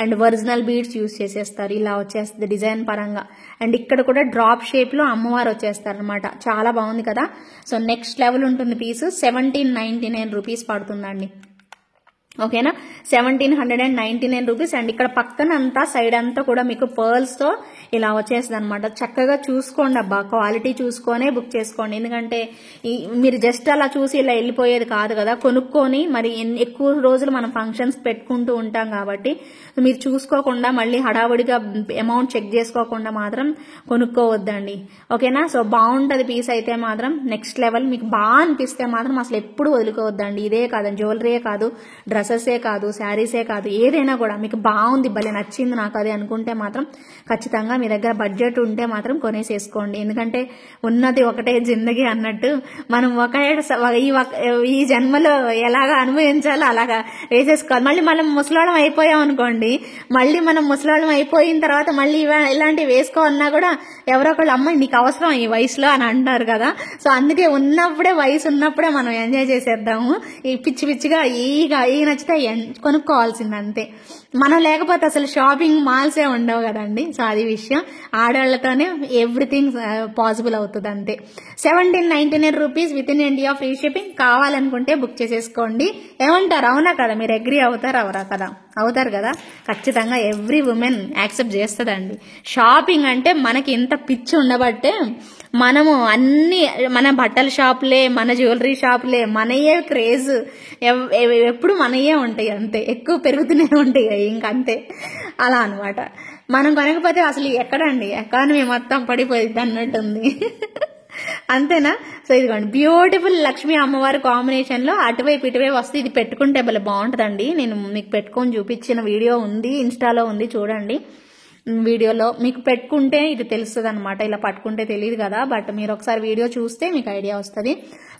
and original beads use చేసేస్తారు. ఇలా వచ్చేస్తుంది డిజైన్ పరంగా. అండ్ ఇక్కడ కూడా డ్రాప్ షేప్ లో అమ్మవారు వచ్చేస్తారు అనమాట. చాలా బాగుంది కదా. సో నెక్స్ట్ లెవెల్ ఉంటుంది పీస్. 1799 రూపీస్ పడుతుందండి. ఓకేనా, 1799 రూపీస్. అండ్ ఇక్కడ పక్కన అంతా సైడ్ అంతా కూడా మీకు పర్ల్స్ తో ఇలా వచ్చేస్తుంది అనమాట. చక్కగా చూసుకోండి అబ్బా, క్వాలిటీ చూసుకొనే బుక్ చేసుకోండి. ఎందుకంటే మీరు జస్ట్ అలా చూసి ఇలా వెళ్ళిపోయేది కాదు కదా, కొనుక్కొని మరి ఎక్కువ రోజులు మనం ఫంక్షన్స్ పెట్టుకుంటూ ఉంటాం కాబట్టి మీరు చూసుకోకుండా మళ్ళీ హడావుడిగా అమౌంట్ చెక్ చేసుకోకుండా మాత్రం కొనుక్కోవద్దండి. ఓకేనా. సో బాగుంటది పీస్ అయితే మాత్రం నెక్స్ట్ లెవెల్. మీకు బాగా అనిపిస్తే మాత్రం అసలు ఎప్పుడు వదులుకోవద్దండి. ఇదే కాదు, జ్యువెలరీయే కాదు, డ్రెస్సెసే కాదు, శారీసే కాదు, ఏదైనా కూడా మీకు బాగుంది, భలే నచ్చింది నాకు అది అనుకుంటే మాత్రం ఖచ్చితంగా మీ దగ్గర బడ్జెట్ ఉంటే మాత్రం కొనేసేసుకోండి. ఎందుకంటే ఉన్నది ఒకటే జిందగీ అన్నట్టు మనం ఈ జన్మలో ఎలాగా అనుభవించాలో అలాగా వేసేసుకోవాలి. మళ్ళీ మనం ముసలాళ్ళం అయిపోయాం అనుకోండి, మళ్ళీ మనం ముసలాళ్ళం అయిపోయిన తర్వాత మళ్ళీ ఇలాంటివి వేసుకోవన్నా కూడా ఎవరో ఒకళ్ళు అమ్మాయి నీకు అవసరం ఈ వయసులో అని అంటారు కదా. సో అందుకే ఉన్నప్పుడే, వయసు ఉన్నప్పుడే మనం ఎంజాయ్ చేసేద్దాము. ఈ పిచ్చి పిచ్చిగా ఈ నచ్చితే కొనుక్కోవాల్సింది అంతే. మనం లేకపోతే అసలు షాపింగ్ మాల్సే ఉండవు కదండి. సో అది విషయం, ఆడవాళ్లతోనే ఎవ్రీథింగ్ పాసిబుల్ అవుతుంది అంతే. 1799 rupees within India, free shipping. కావాలనుకుంటే బుక్ చేసేసుకోండి. ఏమంటారు, అవునా కదా, మీరు అగ్రీ అవుతారు అవరా కదా, అవుతారు కదా. ఖచ్చితంగా ఎవ్రీ ఉమెన్ యాక్సెప్ట్ చేస్తుందండి. షాపింగ్ అంటే మనకి ఇంత పిచ్చి ఉండబట్టే మనము అన్ని మన బట్టల షాపులే, మన జ్యువెలరీ షాపులే, మనయే క్రేజ్, ఎప్పుడు మనయే ఉంటాయి అంతే, ఎక్కువ పెరుగుతూనే ఉంటాయి ఇంకంతే. అలా అనమాట. మనం కొనకపోతే అసలు ఎక్కడండి, ఎకానమీ మొత్తం పడిపోయింది అన్నట్టుంది. అంతేనా. సో ఇదిగోండి బ్యూటిఫుల్ లక్ష్మీ అమ్మవారి కాంబినేషన్ లో అటువైపు ఇటువైపు వస్తే ఇది పెట్టుకుంటే భలే బాగుంటుందండి. నేను మీకు పెట్టుకొని చూపించిన వీడియో ఉంది, ఇన్స్టాలో ఉంది, చూడండి. వీడియోలో మీకు పెట్టుకుంటే ఇది తెలుస్తుంది అనమాట. ఇలా పట్టుకుంటే తెలియదు కదా, బట్ మీరు ఒకసారి వీడియో చూస్తే మీకు ఐడియా వస్తుంది.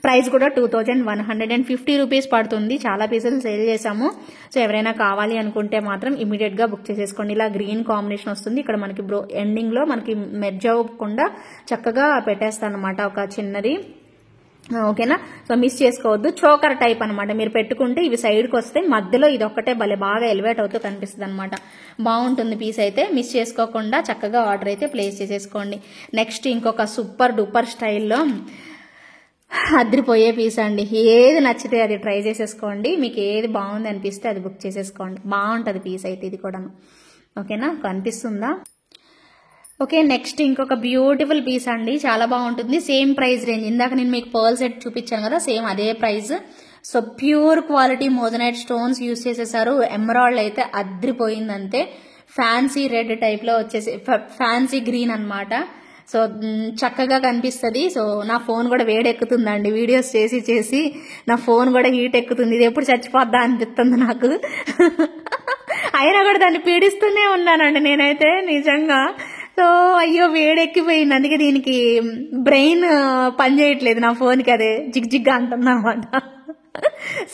ప్రైస్ కూడా 2150 రూపీస్ పడుతుంది. చాలా పీసులు సేల్ చేసాము. సో ఎవరైనా కావాలి అనుకుంటే మాత్రం ఇమీడియట్ గా బుక్ చేసేసుకోండి. ఇలా గ్రీన్ కాంబినేషన్ వస్తుంది. ఇక్కడ మనకి ఎండింగ్ లో మనకి మెర్జ్ అవ్వకుండా చక్కగా పెట్టేస్తాను అనమాట ఒక చిన్నది. ఓకేనా. సో మిస్ చేసుకోవద్దు. చోకర్ టైప్ అనమాట. మీరు పెట్టుకుంటే ఇవి సైడ్కి వస్తే మధ్యలో ఇది ఒక్కటే భలే బాగా ఎలివేట్ అవుతూ కనిపిస్తుంది అనమాట. బాగుంటుంది పీస్ అయితే. మిస్ చేసుకోకుండా చక్కగా ఆర్డర్ అయితే ప్లేస్ చేసేసుకోండి. నెక్స్ట్ ఇంకొక సూపర్ డూపర్ స్టైల్లో అద్రిపోయే పీస్ అండి. ఏది నచ్చితే అది ట్రై చేసేసుకోండి. మీకు ఏది బాగుంది అనిపిస్తే అది బుక్ చేసేసుకోండి. బాగుంటుంది పీస్ అయితే ఇది కూడాను. ఓకేనా, కనిపిస్తుందా. ఓకే, నెక్స్ట్ ఇంకొక బ్యూటిఫుల్ పీస్ అండి. చాలా బాగుంటుంది. Same price range. ఇందాక నేను మీకు పర్ల్ సెట్ చూపించాను కదా, సేమ్ అదే price. So pure quality moissanite stones use చేసేసారు. ఎమరాల్డ్ అయితే అద్రిపోయింది అంతే. ఫ్యాన్సీ రెడ్ టైప్ లో వచ్చేసి ఫ్యాన్సీ గ్రీన్ అన్నమాట. సో చక్కగా కనిపిస్తుంది. సో నా ఫోన్ కూడా వేడెక్కుతుందండి, వీడియోస్ చేసి చేసి నా ఫోన్ కూడా హీట్ ఎక్కుతుంది. ఇది ఎప్పుడు చచ్చిపోద్దా అనిపిస్తుంది నాకు. అయినా కూడా దాన్ని పీడిస్తూనే ఉన్నానండి నేనైతే నిజంగా. సో అయ్యో వేడెక్కిపోయింది. అందుకే దీనికి బ్రెయిన్ పనిచేయట్లేదు నా ఫోన్కి, అదే జిగ్జిగ్గా అంటుందన్నమాట.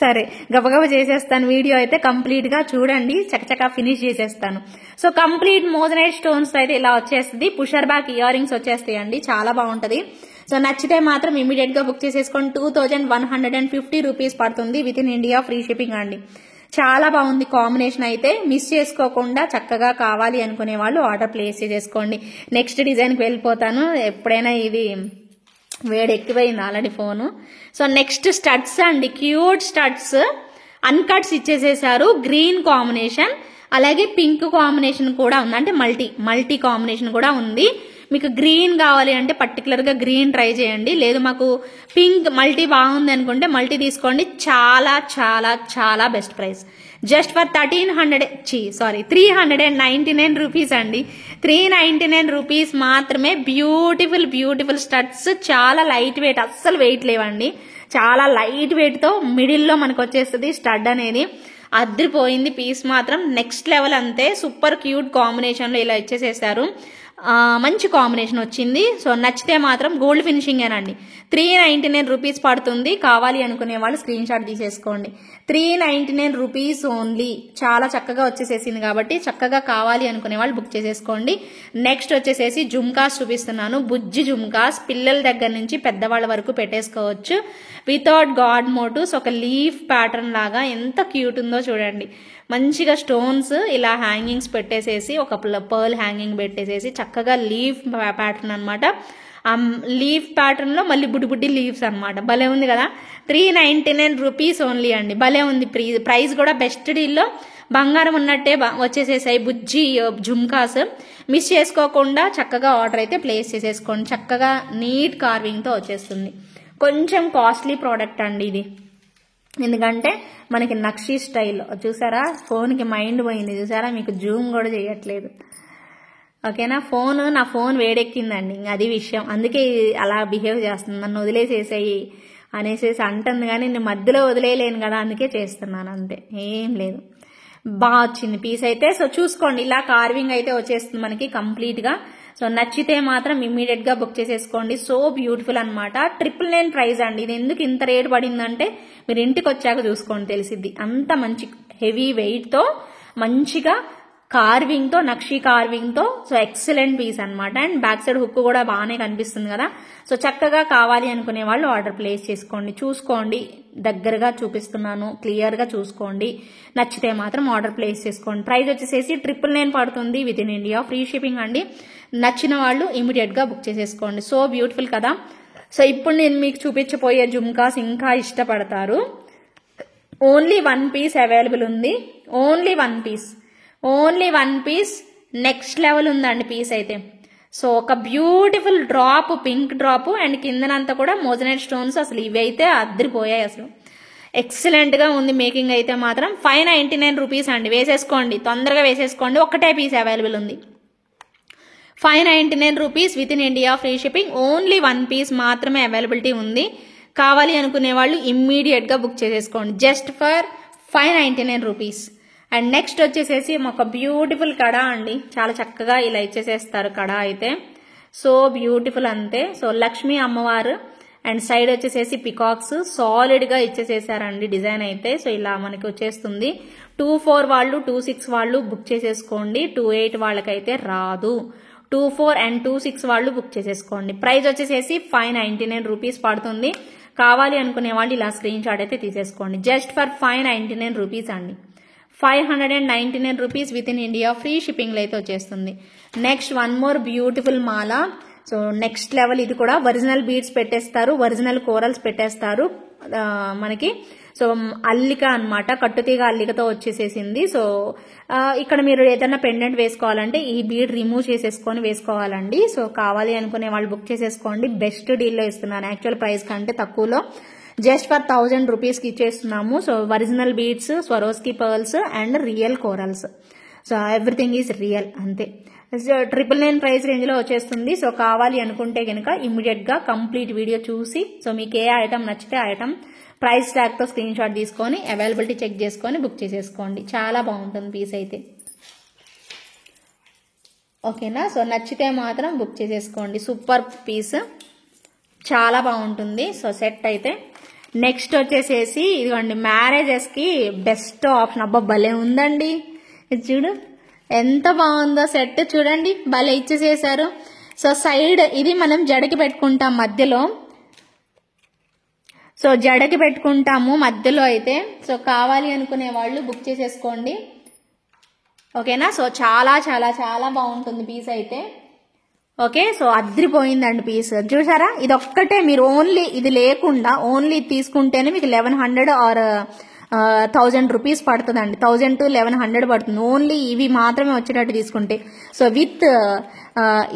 సరే గబగబా చేసేస్తాను. వీడియో అయితే కంప్లీట్ గా చూడండి, చకచకా ఫినిష్ చేసేస్తాను. సో కంప్లీట్ మోజనైట్ స్టోన్స్ అయితే ఇలా వచ్చేస్తుంది. పుషర్ బ్యాక్ ఇయర్ రింగ్స్ వచ్చేస్తాయండి. చాలా బాగుంటది. సో నచ్చితే మాత్రం ఇమీడియట్ గా బుక్ చేసేసుకోండి. 2150 రూపీస్ పడుతుంది within India, free shipping అండి. చాలా బాగుంది కాంబినేషన్ అయితే. మిస్ చేసుకోకుండా చక్కగా కావాలి అనుకునే వాళ్ళు ఆర్డర్ ప్లేస్ చేసేసుకోండి. నెక్స్ట్ డిజైన్కి వెళ్ళిపోతాను. ఎప్పుడైనా ఇది వేడెక్కిపోయింది already phone. So next studs అండి. క్యూట్ స్టడ్స్ అన్కట్స్ ఇచ్చేసేసారు. గ్రీన్ కాంబినేషన్ అలాగే పింక్ కాంబినేషన్ కూడా ఉంది. అంటే మల్టీ కాంబినేషన్ కూడా ఉంది. మీకు గ్రీన్ కావాలి అంటే పర్టికులర్ గా గ్రీన్ ట్రై చేయండి. లేదు మాకు పింక్ మల్టీ బాగుంది అనుకుంటే మల్టీ తీసుకోండి. చాలా చాలా చాలా best price. Just for 399 rupees అండి. 399 రూపీస్ మాత్రమే. Beautiful studs. చాలా లైట్ వెయిట్, అస్సలు వెయిట్ లేవండి. చాలా లైట్ వెయిట్ తో మిడిల్ లో మనకు వచ్చేస్తుంది స్టడ్ అనేది. అద్రిపోయింది పీస్ మాత్రం. నెక్స్ట్ లెవెల్ అంతే. సూపర్ క్యూట్ కాంబినేషన్ లో ఇలా ఇచ్చేసేసారు. మంచి కాంబినేషన్ వచ్చింది. సో నచ్చితే మాత్రం గోల్డ్ ఫినిషింగేనండి. 399 రూపీస్ పడుతుంది. కావాలి అనుకునే వాళ్ళు స్క్రీన్ షాట్ తీసేసుకోండి. 399 రూపీస్ ఓన్లీ. చాలా చక్కగా వచ్చేసేసింది కాబట్టి చక్కగా కావాలి అనుకునే వాళ్ళు బుక్ చేసేసుకోండి. నెక్స్ట్ వచ్చేసేసి జుమ్కాస్ చూపిస్తున్నాను. బుజ్జి జుమ్కాస్, పిల్లల దగ్గర నుంచి పెద్దవాళ్ళ వరకు పెట్టేసుకోవచ్చు. వితౌట్ గాడ్ మోటివ్స్, ఒక లీఫ్ ప్యాటర్న్ లాగా ఎంత క్యూట్ ఉందో చూడండి. మంచిగా స్టోన్స్ ఇలా హ్యాంగింగ్స్ పెట్టేసేసి ఒక పర్ల్ హ్యాంగింగ్ పెట్టేసేసి చక్కగా లీఫ్ ప్యాటర్న్ అనమాట. లీఫ్ ప్యాటర్న్ లో మళ్ళీ బుడ్డి బుడ్డి లీవ్స్ అనమాట. భలే ఉంది కదా. 399 రూపీస్ ఓన్లీ అండి. భలే ఉంది. ప్రైస్ కూడా బెస్ట్ డీల్లో బంగారం ఉన్నట్టే వచ్చేసేసాయి బుజ్జి జుమ్కాస్. మిస్ చేసుకోకుండా చక్కగా ఆర్డర్ అయితే ప్లేస్ చేసేసుకోండి. చక్కగా నీట్ కార్వింగ్ తో వచ్చేస్తుంది. కొంచెం కాస్ట్లీ ప్రోడక్ట్ అండి ఇది, ఎందుకంటే మనకి నక్షీ స్టైల్. చూసారా, ఫోన్కి మైండ్ పోయింది చూసారా, మీకు జూమ్ కూడా చేయట్లేదు. ఓకేనా, నా ఫోన్ వేడెక్కిందండి, అది విషయం. అందుకే అలా బిహేవ్ చేస్తుంది. నన్ను వదిలేసేసాయి అనేసేసి అంటుంది, కానీ నేను మధ్యలో వదిలేయలేను కదా, అందుకే చేస్తున్నాను, అంతే, ఏం లేదు. బాగా వచ్చింది పీస్ అయితే. సో చూసుకోండి, ఇలా కార్వింగ్ అయితే వచ్చేస్తుంది మనకి కంప్లీట్ గా. సో నచ్చితే మాత్రం ఇమ్మీడియట్ గా బుక్ చేసేసుకోండి. సో బ్యూటిఫుల్ అనమాట. 999 ప్రైస్ అండి. ఇది ఎందుకు ఇంత రేట్ పడిందంటే మీరు ఇంటికి వచ్చాక చూసుకోండి తెలిసిద్ది. అంత మంచి హెవీ వెయిట్ తో మంచిగా కార్వింగ్ తో, నక్షీ కార్వింగ్ తో, సో ఎక్సలెంట్ పీస్ అనమాట. అండ్ బ్యాక్ సైడ్ హుక్ కూడా బాగానే కనిపిస్తుంది కదా. సో చక్కగా కావాలి అనుకునే వాళ్ళు ఆర్డర్ ప్లేస్ చేసుకోండి. చూసుకోండి, దగ్గరగా చూపిస్తున్నాను, క్లియర్ గా చూసుకోండి. నచ్చితే మాత్రం ఆర్డర్ ప్లేస్ చేసుకోండి. ప్రైస్ వచ్చేసేసి 999 పడుతుంది. Within India free shipping అండి. నచ్చిన వాళ్ళు ఇమీడియట్ గా బుక్ చేసేసుకోండి. సో బ్యూటిఫుల్ కదా. సో ఇప్పుడు నేను మీకు చూపించబోయే జుమ్కాస్ ఇంకా ఇష్టపడతారు. ఓన్లీ 1 పీస్ అవైలబుల్ ఉంది. Only one piece next level ఉందండి పీస్ అయితే. సో ఒక beautiful drop, pink drop, and కిందనంతా కూడా మోజనైట్ స్టోన్స్. అసలు ఇవి అయితే అద్దరిపోయాయి, అసలు ఎక్సలెంట్ గా ఉంది మేకింగ్ అయితే మాత్రం. 599 రూపీస్ అండి. వేసేసుకోండి, తొందరగా వేసేసుకోండి. ఒకటే పీస్ అవైలబుల్ ఉంది. 599 rupees within India free shipping. Only 1 piece మాత్రమే అవైలబిలిటీ ఉంది. కావాలి అనుకునే వాళ్ళు ఇమ్మీడియట్ గా బుక్ చేసేసుకోండి. Just for 599 rupees. And next వచ్చేసేసి ఒక బ్యూటిఫుల్ కడా అండి. చాలా చక్కగా ఇలా ఇచ్చేసేస్తారు కడా అయితే. సో బ్యూటిఫుల్ అంతే. సో లక్ష్మీ అమ్మవారు అండ్ సైడ్ వచ్చేసేసి పికాక్స్ సాలిడ్ గా ఇచ్చేసేసారండి డిజైన్ అయితే. సో ఇలా మనకి వచ్చేస్తుంది. 24 వాళ్ళు, 26 వాళ్ళు బుక్ చేసేసుకోండి. 28 వాళ్ళకైతే రాదు. 24 అండ్ 26 వాళ్ళు బుక్ చేసేసుకోండి. ప్రైస్ వచ్చేసేసి 599 రూపీస్ పడుతుంది. కావాలి అనుకునే వాళ్ళు ఇలా స్క్రీన్ షాట్ అయితే తీసేసుకోండి. జస్ట్ ఫర్ 599 రూపీస్ అండి. 599 rupees within India free shipping లో అయితే వచ్చేస్తుంది. నెక్స్ట్ వన్ మోర్ బ్యూటిఫుల్ మాల. So next level. ఇది కూడా ఒరిజినల్ బీడ్స్ పెట్టేస్తారు, ఒరిజినల్ కోరల్స్ పెట్టేస్తారు మనకి. సో అల్లిక అనమాట, కట్టుతీగ అల్లికతో వచ్చేసేసింది. సో ఇక్కడ మీరు ఏదైనా పెండెంట్ వేసుకోవాలంటే ఈ బీడ్ రిమూవ్ చేసేసుకొని వేసుకోవాలండి. సో కావాలి అనుకునే వాళ్ళు బుక్ చేసేసుకోండి. బెస్ట్ డీల్లో ఇస్తున్నాను, యాక్చువల్ ప్రైస్ కంటే తక్కువలో. జస్ట్ ఫర్ 1000 రూపీస్ కి ఇచ్చేస్తున్నాము. So original beads, Swarovski pearls and real corals. So everything is real, అంతే. 999 ప్రైస్ రేంజ్ లో వచ్చేస్తుంది. సో కావాలి అనుకుంటే కనుక ఇమ్మీడియట్ గా కంప్లీట్ వీడియో చూసి, సో మీకు ఏ ఐటమ్ నచ్చితే ఆ ఐటమ్ ప్రైస్ ట్యాగ్ తో స్క్రీన్ షాట్ తీసుకొని అవైలబిలిటీ చెక్ చేసుకొని బుక్ చేసేసుకోండి. చాలా బాగుంటుంది పీస్ అయితే. ఓకేనా. సో నచ్చితే మాత్రం బుక్ చేసేసుకోండి. సూపర్ పీస్, చాలా బాగుంటుంది. సో సెట్ అయితే నెక్స్ట్ వచ్చేసేసి ఇదిగోండి, మ్యారేజెస్ కి బెస్ట్ ఆప్షన్. అబ్బా భలే ఉందండి, ఇది చూడు ఎంత బాగుందో సెట్. చూడండి భలే ఇచ్చేసేసారు. సో సైడ్ ఇది మనం జడకి పెట్టుకుంటాం మధ్యలో. సో జడకి పెట్టుకుంటాము మధ్యలో అయితే. సో కావాలి అనుకునే వాళ్ళు బుక్ చేసేసుకోండి. ఓకేనా. సో చాలా చాలా చాలా బాగుంటుంది పీస్ అయితే. ఓకే. సో అద్రిపోయిందండి పీస్. చూసారా, ఇది ఒక్కటే మీరు ఓన్లీ ఇది లేకుండా ఓన్లీ తీసుకుంటేనే మీకు 1100 ఆర్ 1000 రూపీస్ పడుతుందండి. 1000 to 1100 పడుతుంది ఓన్లీ ఇవి మాత్రమే వచ్చేటట్టు తీసుకుంటే. సో విత్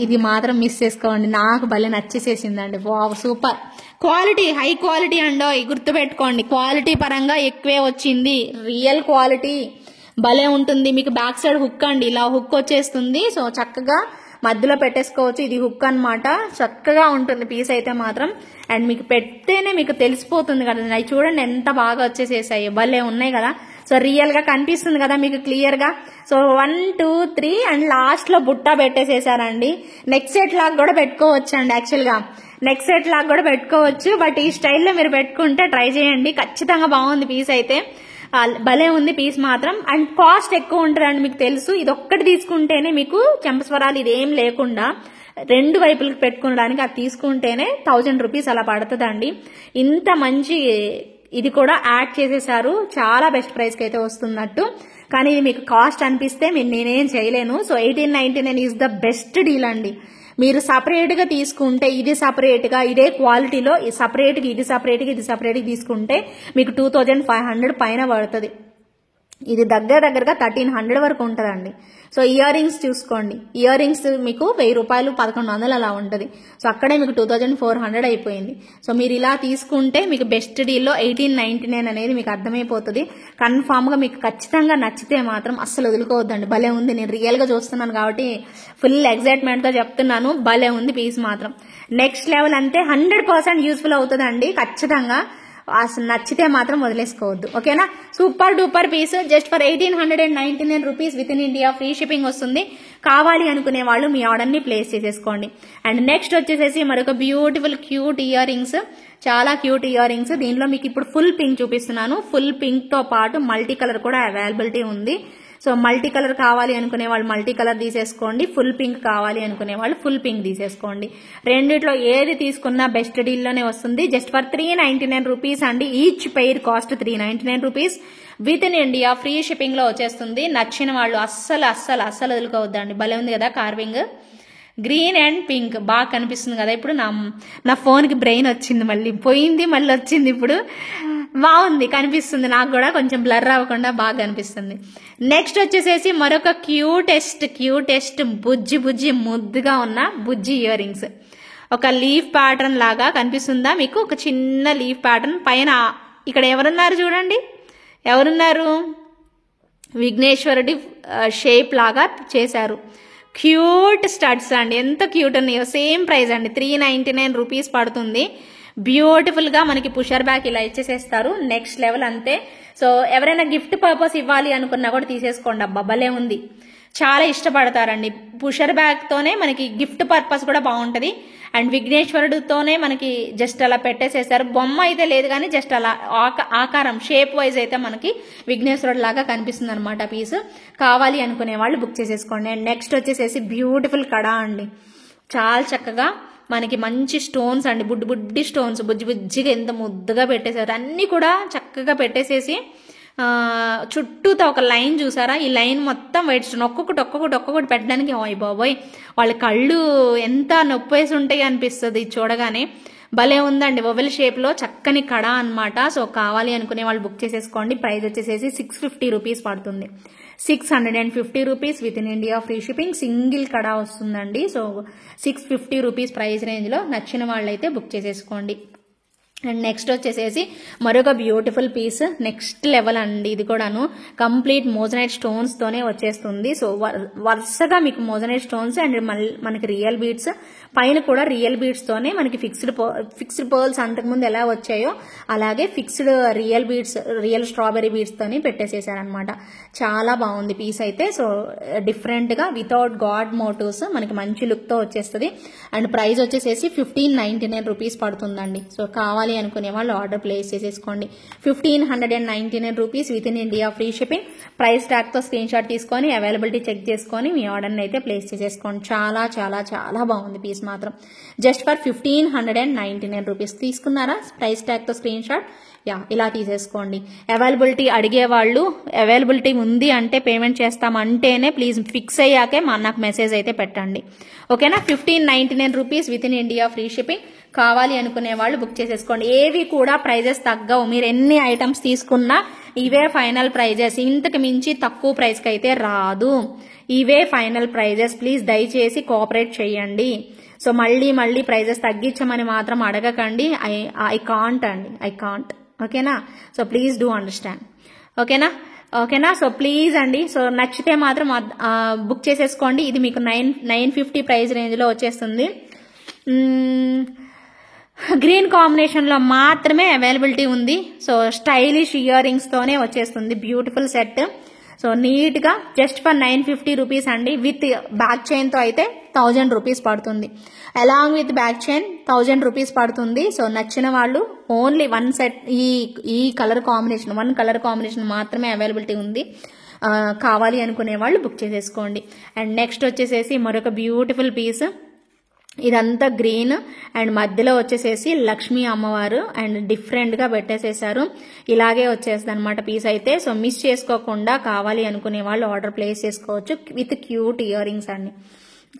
ఇది మాత్రం మిస్ చేసుకోండి. నాకు భలే నచ్చేసేసిందండి. Wow super quality, high quality అండో. గుర్తుపెట్టుకోండి, క్వాలిటీ పరంగా ఎక్కువే వచ్చింది. రియల్ క్వాలిటీ భలే ఉంటుంది. మీకు బ్యాక్ సైడ్ హుక్ అండి, ఇలా హుక్ వచ్చేస్తుంది. సో చక్కగా మధ్యలో పెట్టేసుకోవచ్చు. ఇది హుక్ అనమాట. చక్కగా ఉంటుంది పీస్ అయితే మాత్రం. అండ్ మీకు పెడితేనే మీకు తెలిసిపోతుంది కదా. అవి చూడండి ఎంత బాగా వచ్చేసేసాయి, భలే ఉన్నాయి కదా. సో రియల్ గా కనిపిస్తుంది కదా మీకు క్లియర్ గా. సో 1 2 3 అండ్ లాస్ట్ లో బుట్ట పెట్టేసేసారండి. నెక్ సెట్ లాగా కూడా పెట్టుకోవచ్చు అండి. యాక్చువల్ గా నెక్ సెట్ లాగా కూడా పెట్టుకోవచ్చు, బట్ ఈ స్టైల్లో మీరు పెట్టుకుంటే ట్రై చేయండి, ఖచ్చితంగా బాగుంది పీస్ అయితే. భలే ఉంది పీస్ మాత్రం. అండ్ కాస్ట్ ఎక్కువ ఉంటుందండి, మీకు తెలుసు. ఇది ఒక్కటి తీసుకుంటేనే మీకు చెంపస్వరాలు ఇదేం లేకుండా 2 వైపులకు పెట్టుకోవడానికి అది తీసుకుంటేనే 1000 రూపీస్ అలా పడుతుందండి. ఇంత మంచి ఇది కూడా యాడ్ చేసేసారు, చాలా బెస్ట్ ప్రైస్ కి అయితే వస్తున్నట్టు. కానీ ఇది మీకు కాస్ట్ అనిపిస్తే నేనేం చేయలేను. So 1899 is the best deal అండి. మీరు సపరేట్ గా తీసుకుంటే ఇది సపరేట్ గా ఇదే క్వాలిటీలో సపరేట్ గా ఇది సపరేట్ గా ఇది సపరేట్ గా తీసుకుంటే మీకు 2500 పైన పడుతుంది. ఇది దగ్గరగా 1300 వరకు ఉంటుందండి. సో ఇయర్ రింగ్స్ చూసుకోండి, ఇయర్ రింగ్స్ మీకు 1000 రూపాయలు 1100 అలా ఉంటుంది. సో అక్కడే మీకు 2400 అయిపోయింది. సో మీరు ఇలా తీసుకుంటే మీకు బెస్ట్ డీల్లో 1899 అనేది మీకు అర్థమైపోతుంది. కన్ఫామ్ గా మీకు ఖచ్చితంగా నచ్చితే మాత్రం అస్సలు వదులుకోవద్దండి. భలే ఉంది, నేను రియల్ గా చూస్తున్నాను కాబట్టి ఫుల్ ఎక్సైట్మెంట్ తో చెప్తున్నాను. భలే ఉంది పీస్ మాత్రం, నెక్స్ట్ లెవెల్. అంతే 100% యూస్ఫుల్ అవుతుందండి ఖచ్చితంగా. అసలు నచ్చితే మాత్రం వదిలేసుకోవద్దు, ఓకేనా. Super duper piece, just for 1899 rupees within India, free shipping వస్తుంది. కావాలి అనుకునే వాళ్ళు మీ ఆర్డర్ ని ప్లేస్ చేసేసుకోండి. అండ్ నెక్స్ట్ వచ్చేసేసి మరొక బ్యూటిఫుల్ క్యూట్ ఇయర్ రింగ్స్, చాలా క్యూట్ ఇయర్ రింగ్స్. దీనిలో మీకు ఇప్పుడు ఫుల్ పింక్ చూపిస్తున్నాను. ఫుల్ పింక్ తో పాటు మల్టీ కలర్ కూడా అవైలబిలిటీ ఉంది. సో మల్టీ కలర్ కావాలి అనుకునే వాళ్ళు మల్టీ కలర్ తీసేసుకోండి, ఫుల్ పింక్ కావాలి అనుకునే వాళ్ళు ఫుల్ పింక్ తీసేసుకోండి. రెండిట్లో ఏది తీసుకున్నా బెస్ట్ డీల్ లోనే వస్తుంది. జస్ట్ ఫర్ 399 రూపీస్ అండి. Each pair cost 399 rupees within India, free shipping లో వచ్చేస్తుంది. నచ్చిన వాళ్ళు అస్సలు వదులుకోవద్దండి. భలే ఉంది కదా కార్వింగ్, గ్రీన్ అండ్ పింక్ బాగా కనిపిస్తుంది కదా. ఇప్పుడు నా ఫోన్ కి బ్రెయిన్ వచ్చింది, మళ్ళీ పోయింది మళ్ళీ వచ్చింది. ఇప్పుడు బాగుంది, కనిపిస్తుంది నాకు కూడా, కొంచెం బ్లర్ అవ్వకుండా బాగా కనిపిస్తుంది. నెక్స్ట్ వచ్చేసేసి మరొక క్యూటెస్ట్ బుజ్జి ముద్దుగా ఉన్న బుజ్జి ఇయర్ రింగ్స్. ఒక లీఫ్ ప్యాటర్న్ లాగా కనిపిస్తుందా మీకు? ఒక చిన్న లీఫ్ ప్యాటర్న్ పైన ఇక్కడ ఎవరున్నారు చూడండి, ఎవరున్నారు? విఘ్నేశ్వరుడి షేప్ లాగా చేశారు. క్యూట్ స్టడ్స్ అండి, ఎంత క్యూట్ ఉన్నాయో. సేమ్ ప్రైస్ అండి, 399 రూపీస్ పడుతుంది. బ్యూటిఫుల్ గా మనకి పుషర్ బ్యాక్ ఇలా ఇచ్చేసేస్తారు, నెక్స్ట్ లెవెల్ అంతే. సో ఎవరైనా గిఫ్ట్ పర్పస్ ఇవ్వాలి అనుకున్నా కూడా తీసేసుకోండి. అబ్బా భలే ఉంది, చాలా ఇష్టపడతారండి. పుషర్ బ్యాగ్ తోనే మనకి గిఫ్ట్ పర్పస్ కూడా బాగుంటది. అండ్ విఘ్నేశ్వరుడితోనే మనకి జస్ట్ అలా పెట్టేసేసారు. బొమ్మ అయితే లేదు కానీ జస్ట్ అలా ఆకారం షేప్ వైజ్ అయితే మనకి విఘ్నేశ్వరుడు లాగా కనిపిస్తుంది అనమాట పీస్. కావాలి అనుకునే వాళ్ళు బుక్ చేసేసుకోండి. అండ్ నెక్స్ట్ వచ్చేసేసి బ్యూటిఫుల్ కడా అండి, చాలా చక్కగా మనకి మంచి స్టోన్స్ అండి, బుడ్డి స్టోన్స్ బుజ్జిగా ఎంత ముద్దుగా పెట్టేశారు. అన్ని కూడా చక్కగా పెట్టేసేసి చుట్టూతో ఒక లైన్ చూసారా, ఈ లైన్ మొత్తం వైట్ స్టోన్. ఒక్కొక్కటి పెట్టడానికి బాబోయ్ వాళ్ళ కళ్ళు ఎంత నొప్పేసి ఉంటాయి అనిపిస్తుంది చూడగానే. భలే ఉందండి, ఓవెల్ షేప్ లో చక్కని కడ అన్నమాట. సో కావాలి అనుకునే వాళ్ళు బుక్ చేసేసుకోండి. ప్రైస్ వచ్చేసేసి 650 రూపీస్ పడుతుంది. 650 rupees within India, free shipping. Single కడా వస్తుందండి. సో 650 రూపీస్ ప్రైస్ రేంజ్ లో నచ్చిన వాళ్ళైతే బుక్ చేసేసుకోండి. అండ్ నెక్స్ట్ వచ్చేసేసి మరొక బ్యూటిఫుల్ పీస్, నెక్స్ట్ లెవెల్ అండి. ఇది కూడాను కంప్లీట్ మోజనైట్ స్టోన్స్ తోనే వచ్చేస్తుంది. సో వరుసగా మీకు మోజనైట్ స్టోన్స్ అండ్ మనకి రియల్ బీడ్స్, పైన కూడా రియల్ బీడ్స్ తోనే మనకి ఫిక్స్డ్ పర్ల్స్ అంతకుముందు ఎలా వచ్చాయో అలాగే fixed real beads, real strawberry beads తోని పెట్టేసేసారనమాట. చాలా బాగుంది పీస్ అయితే. సో డిఫరెంట్ గా వితౌట్ గాడ్ మోటివ్స్ మనకి మంచి లుక్ తో వచ్చేస్తుంది. అండ్ ప్రైస్ వచ్చేసేసి 1599 రూపీస్ పడుతుందండి. సో కావాలి అనుకునే వాళ్ళు ఆర్డర్ ప్లేస్ చేసేసుకోండి. 1599 rupees within India, free shipping. Price tag తో స్క్రీన్ షాట్ తీసుకొని అవైలబిలిటీ చెక్ చేసుకొని మీ ఆర్డర్ని అయితే ప్లేస్ చేసేసుకోండి. చాలా చాలా చాలా బాగుంది పీస్ మాత్రం. Just for 1599 rupees. తీసుకున్నారా ప్రైస్ ట్యాగ్ తో స్క్రీన్ షాట్? ఇలా తీసేసుకోండి. అవైలబిలిటీ అడిగేవాళ్ళు అవైలబిలిటీ ఉంది అంటే పేమెంట్ చేస్తామంటేనే ప్లీజ్ ఫిక్స్ అయ్యాకే నాకు మెసేజ్ అయితే పెట్టండి, ఓకేనా. 1599 rupees within India, free shipping. కావాలి అనుకునే వాళ్ళు బుక్ చేసేసుకోండి. ఏవి కూడా ప్రైజెస్ తగ్గవు, మీరు ఎన్ని ఐటమ్స్ తీసుకున్నా ఇవే ఫైనల్ ప్రైజెస్, ఇంతకు మించి తక్కువ ప్రైస్ కి అయితే రాదు. ఇవే ఫైనల్ ప్రైజెస్, ప్లీజ్ దయచేసి కోఆపరేట్ చేయండి. సో మళ్ళీ ప్రైజెస్ తగ్గించమని మాత్రం అడగకండి. ఐ కాంట్ అండి, ఐ కాంట్, ఓకేనా. సో ప్లీజ్ డూ అండర్స్టాండ్, ఓకేనా. సో ప్లీజ్ అండి, సో నచ్చితే మాత్రం బుక్ చేసేసుకోండి. ఇది మీకు 950 ప్రైస్ రేంజ్ లో వచ్చేస్తుంది. గ్రీన్ కాంబినేషన్లో మాత్రమే అవైలబిలిటీ ఉంది. సో స్టైలిష్ ఇయర్ రింగ్స్తోనే వచ్చేస్తుంది బ్యూటిఫుల్ సెట్. సో నీట్గా జస్ట్ ఫర్ 950 రూపీస్ అండి. విత్ బ్యాక్ చైన్తో అయితే 1000 రూపీస్ పడుతుంది. Along with back chain 1000 rupees పడుతుంది. సో నచ్చిన వాళ్ళు ఓన్లీ వన్ సెట్, ఈ colour combination, one colour combination మాత్రమే అవైలబిలిటీ ఉంది. కావాలి అనుకునే వాళ్ళు బుక్ చేసేసుకోండి. అండ్ నెక్స్ట్ వచ్చేసేసి మరొక బ్యూటిఫుల్ పీస్. ఇదంతా గ్రీన్ అండ్ మధ్యలో వచ్చేసేసి లక్ష్మీ అమ్మవారు అండ్ డిఫరెంట్గా పెట్టేసేసారు. ఇలాగే వచ్చేస్తుంది అనమాట పీస్ అయితే. సో మిస్ చేసుకోకుండా కావాలి అనుకునే వాళ్ళు ఆర్డర్ ప్లేస్ చేసుకోవచ్చు. విత్ క్యూట్ ఇయర్ రింగ్స్ అండి,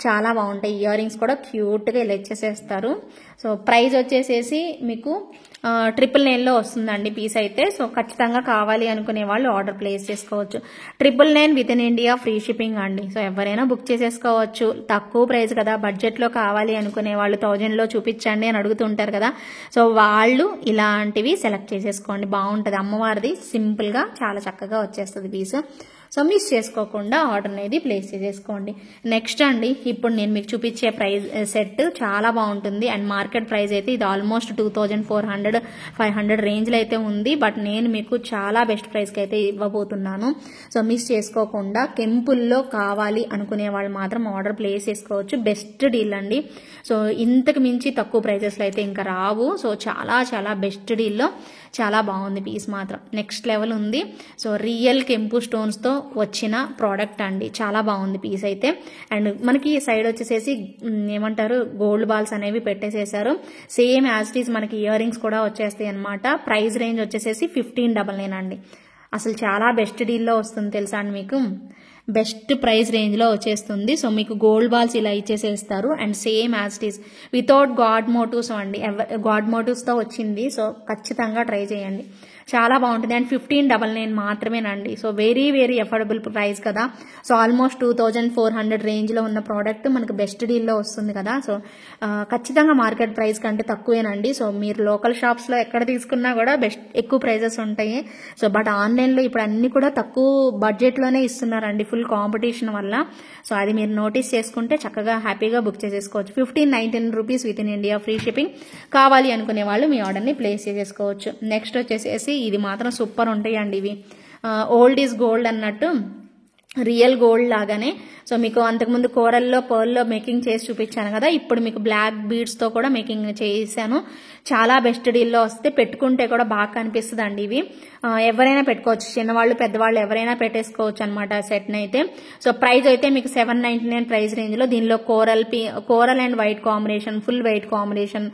చాలా బాగుంటాయి. ఇయర్ రింగ్స్ కూడా క్యూట్గా ఇలా ఇచ్చేసేస్తారు. సో ప్రైస్ వచ్చేసేసి మీకు 999లో వస్తుందండి పీస్ అయితే. సో ఖచ్చితంగా కావాలి అనుకునే వాళ్ళు ఆర్డర్ ప్లేస్ చేసుకోవచ్చు. 999 with in India free shipping అండి. సో ఎవరైనా బుక్ చేసేసుకోవచ్చు. తక్కువ ప్రైస్ కదా, బడ్జెట్లో కావాలి అనుకునే వాళ్ళు 1000లో చూపించండి అని అడుగుతుంటారు కదా. సో వాళ్ళు ఇలాంటివి సెలెక్ట్ చేసేసుకోండి, బాగుంటుంది. అమ్మవారిది సింపుల్గా చాలా చక్కగా వచ్చేస్తుంది పీస్. సో మిస్ చేసుకోకుండా ఆర్డర్ అనేది ప్లేస్ చేసేసుకోండి. నెక్స్ట్ అండి, ఇప్పుడు నేను మీకు చూపించే ప్రైస్ సెట్ చాలా బాగుంటుంది. అండ్ మార్కెట్ ప్రైస్ అయితే ఇది ఆల్మోస్ట్ 2400-500 రేంజ్లో అయితే ఉంది. బట్ నేను మీకు చాలా బెస్ట్ ప్రైస్కి అయితే ఇవ్వబోతున్నాను. సో మిస్ చేసుకోకుండా కెంపుల్లో కావాలి అనుకునే వాళ్ళు మాత్రం ఆర్డర్ ప్లేస్ చేసుకోవచ్చు. బెస్ట్ డీల్ అండి. సో ఇంతకు మించి తక్కువ ప్రైజెస్లో అయితే ఇంకా రావు. సో చాలా చాలా బెస్ట్ డీల్లో చాలా బాగుంది పీస్ మాత్రం, నెక్స్ట్ లెవెల్ ఉంది. సో రియల్ కెంపు స్టోన్స్తో వచ్చిన ప్రోడక్ట్ అండి, చాలా బాగుంది పీస్ అయితే. అండ్ మనకి సైడ్ వచ్చేసేసి ఏమంటారు గోల్డ్ బాల్స్ అనేవి పెట్టేసేసారు. సేమ్ యాజ్ ఇట్ ఈస్ మనకి ఇయర్ రింగ్స్ కూడా వచ్చేస్తాయి అనమాట. ప్రైస్ రేంజ్ వచ్చేసేసి 1599 అండి. అసలు చాలా బెస్ట్ డీల్లో వస్తుంది తెలుసా అండి మీకు, బెస్ట్ ప్రైస్ రేంజ్లో వచ్చేస్తుంది. సో మీకు గోల్డ్ బాల్స్ ఇలా ఇచ్చేసేస్తారు. And same as it is without god motives అండి, గాడ్ మోటివ్స్తో వచ్చింది. సో ఖచ్చితంగా ట్రై చేయండి, చాలా బాగుంటుంది. అండ్ 1599 మాత్రమేనండి. So very very affordable price కదా. సో ఆల్మోస్ట్ 2400 రేంజ్లో ఉన్న ప్రోడక్ట్ మనకు బెస్ట్ డీల్లో వస్తుంది కదా. సో ఖచ్చితంగా మార్కెట్ ప్రైస్ కంటే తక్కువేనండి. సో మీరు లోకల్ షాప్స్లో ఎక్కడ తీసుకున్నా కూడా ఎక్కువ ప్రైజెస్ ఉంటాయి. సో బట్ ఆన్లైన్లో ఇప్పుడు అన్ని కూడా తక్కువ బడ్జెట్లోనే ఇస్తున్నారండి, ఫుల్ కాంపిటీషన్ వల్ల. సో అది మీరు నోటీస్ చేసుకుంటే చక్కగా హ్యాపీగా బుక్ చేసేసుకోవచ్చు. 1599 rupees within India free shipping. కావాలి అనుకునే వాళ్ళు మీ ఆర్డర్ని ప్లేస్ చేసేసుకోవచ్చు. నెక్స్ట్ వచ్చేసేసి ఇది మాత్రం సూపర్ ఉంటాయండి ఇవి. ఓల్డ్ ఈజ్ గోల్డ్ అన్నట్టు రియల్ గోల్డ్ లాగానే. సో మీకు అంతకుముందు కోరల్లో పర్ల్లో మేకింగ్ చేసి చూపించాను కదా, ఇప్పుడు మీకు బ్లాక్ బీడ్స్తో కూడా మేకింగ్ చేశాను. చాలా బెస్ట్ డీల్లో వస్తే పెట్టుకుంటే కూడా బాగా కనిపిస్తుంది అండి. ఇవి ఎవరైనా పెట్టుకోవచ్చు, చిన్నవాళ్ళు పెద్దవాళ్ళు ఎవరైనా పెట్టేసుకోవచ్చు అనమాట సెట్ని అయితే. సో ప్రైస్ అయితే మీకు 799 ప్రైస్ రేంజ్లో. దీనిలో coral and white combination, full white combination,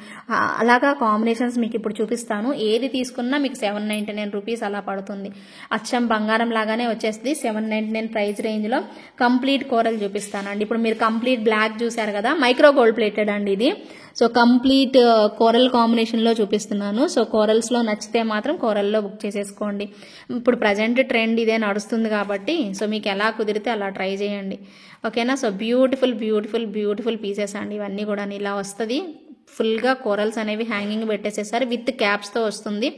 అలాగా కాంబినేషన్స్ మీకు ఇప్పుడు చూపిస్తాను. ఏది తీసుకున్నా మీకు 799 రూపీస్ అలా పడుతుంది. అచ్చం బంగారం లాగానే వచ్చేస్తుంది 799 ప్రైస్ రేంజ్లో. కంప్లీట్ కోరల్ చూపిస్తానండి. ఇప్పుడు మీరు కంప్లీట్ బ్లాక్ చూసారు కదా, మైక్రో గోల్డ్ ప్లేటెడ్ అండి ఇది. సో కంప్లీట్ కోరల్ కాంబినేషన్లో చూపిస్తున్నాను. సో కోరల్స్లో నచ్చితే మాత్రం కోరల్లో బుక్ చేసేసుకోండి. ఇప్పుడు ప్రజెంట్ ట్రెండ్ ఇదే నడుస్తుంది కాబట్టి సో మీకు ఎలా కుదిరితే అలా ట్రై చేయండి, ఓకేనా. So beautiful beautiful beautiful pieces అండి ఇవన్నీ కూడా. ఇలా వస్తుంది ఫుల్గా కోరల్స్ అనేవి హ్యాంగింగ్ పెట్టేసేసారు, విత్ క్యాప్స్తో వస్తుంది.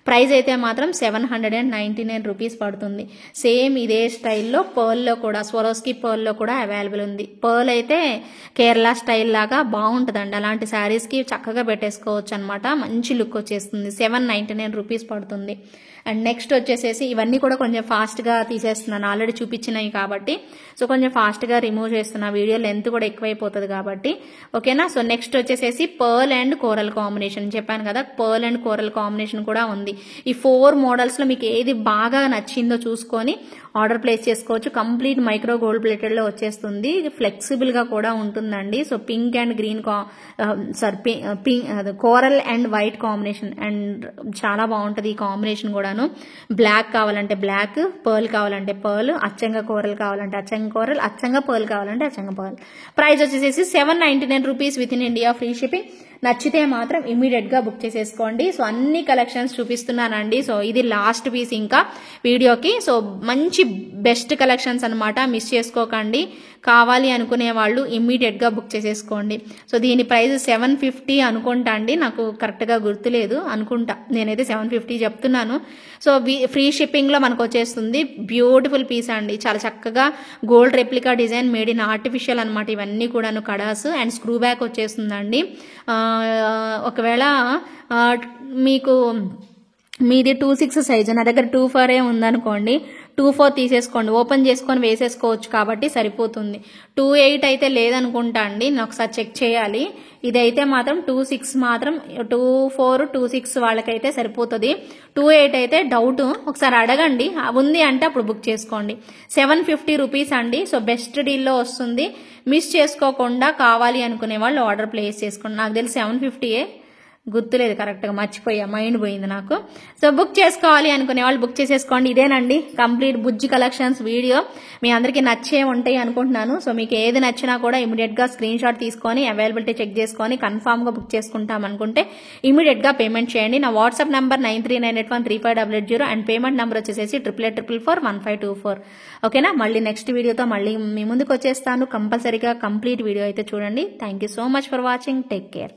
ప్రైస్ అయితే మాత్రం 799 రూపీస్ పడుతుంది. సేమ్ ఇదే స్టైల్లో పర్ల్లో కూడా, స్వరోస్కి పర్ల్లో కూడా అవైలబుల్ ఉంది. పర్ల్ అయితే కేరళ స్టైల్ లాగా బాగుంటుందండి, అలాంటి శారీస్కి చక్కగా పెట్టేసుకోవచ్చు అనమాట. మంచి లుక్ వచ్చేస్తుంది. 799 రూపీస్ పడుతుంది. అండ్ నెక్స్ట్ వచ్చేసేసి ఇవన్నీ కూడా కొంచెం ఫాస్ట్గా తీసేస్తున్నాను, ఆల్రెడీ చూపించినవి కాబట్టి. సో కొంచెం ఫాస్ట్గా రిమూవ్ చేస్తున్నా, వీడియో లెంత్ కూడా ఎక్కువైపోతుంది కాబట్టి, ఓకేనా. సో నెక్స్ట్ వచ్చేసేసి పర్ల్ అండ్ కోరల్ కాంబినేషన్ చెప్పాను కదా, పర్ల్ అండ్ కోరల్ కాంబినేషన్ కూడా ఉంది. ఈ 4 మోడల్స్లో మీకు ఏది బాగా నచ్చిందో చూసుకొని ఆర్డర్ ప్లేస్ చేసుకోవచ్చు. కంప్లీట్ మైక్రో గోల్డ్ ప్లేటెడ్లో వచ్చేస్తుంది, ఫ్లెక్సిబుల్గా కూడా ఉంటుందండి. So pink and green coral and white combination, and చాలా బాగుంటుంది ఈ కాంబినేషన్ కూడాను. బ్లాక్ కావాలంటే బ్లాక్, పర్ల్ కావాలంటే పర్ల్, అచ్చంగా కోరల్ కావాలంటే అచ్చంగా కోరల్, అచ్చంగా పర్ల్ కావాలంటే అచ్చంగా పర్ల్. ప్రైస్ వచ్చేసేసి 799 rupees within India free shipping. నచ్చితే మాత్రం ఇమీడియట్గా బుక్ చేసేసుకోండి. సో అన్ని కలెక్షన్స్ చూపిస్తున్నానండి. సో ఇది లాస్ట్ పీస్ ఇంకా వీడియోకి. సో మంచి బెస్ట్ కలెక్షన్స్ అనమాట, మిస్ చేసుకోకండి. కావాలి అనుకునే వాళ్ళు ఇమ్మీడియట్గా బుక్ చేసేసుకోండి. సో దీని ప్రైస్ 750 అనుకుంటా అండి, నాకు కరెక్ట్గా గుర్తులేదు, అనుకుంటా నేనైతే 750 చెప్తున్నాను. సో ఫ్రీ షిప్పింగ్లో మనకు వచ్చేస్తుంది. బ్యూటిఫుల్ పీస్ అండి, చాలా చక్కగా gold replica design made in artificial అనమాట. ఇవన్నీ కూడాను కడాస్ అండ్ స్క్రూ బ్యాక్ వచ్చేస్తుందండి. ఒకవేళ మీకు మీది 26 సైజు, నా దగ్గర 24 ఉందనుకోండి, 24 తీసేసుకోండి, ఓపెన్ చేసుకొని వేసేసుకోవచ్చు కాబట్టి సరిపోతుంది. 28 అయితే లేదనుకుంటా అండి, నేను ఒకసారి చెక్ చేయాలి. ఇదైతే మాత్రం 26 మాత్రం, 24, 26 వాళ్ళకైతే సరిపోతుంది. 28 అయితే డౌట్, ఒకసారి అడగండి, ఉంది అంటే అప్పుడు బుక్ చేసుకోండి. 750 రూపీస్ అండి. సో బెస్ట్ డీల్లో వస్తుంది, మిస్ చేసుకోకుండా కావాలి అనుకునే వాళ్ళు ఆర్డర్ ప్లేస్ చేసుకోండి. నాకు తెలిసి 750 గుర్తులేదు కరెక్ట్గా, మర్చిపోయా, మైండ్ పోయింది నాకు. సో బుక్ చేసుకోవాలి అనుకునే వాళ్ళు బుక్ చేసేసుకోండి. ఇదేనండి కంప్లీట్ బుజ్జి కలెక్షన్స్ వీడియో. మీ అందరికీ నచ్చే ఉంటాయి అనుకుంటున్నాను. సో మీకు ఏది నచ్చినా కూడా ఇమీడియట్గా స్క్రీన్ షాట్ తీసుకొని అవైలబిలిటీ చెక్ చేసుకొని కన్ఫామ్గా బుక్ చేసుకుంటాం అనుకుంటే ఇమీడియట్గా పేమెంట్ చేయండి. నా WhatsApp number 9398135800 and payment number వచ్చేసి 88441524. ఓకేనా? మళ్ళీ నెక్స్ట్ వీడియోతో మళ్ళీ మీ ముందుకు వచ్చేస్తాను. కంపల్సరీగా కంప్లీట్ వీడియో అయితే చూడండి. Thank you so much for watching. Take care.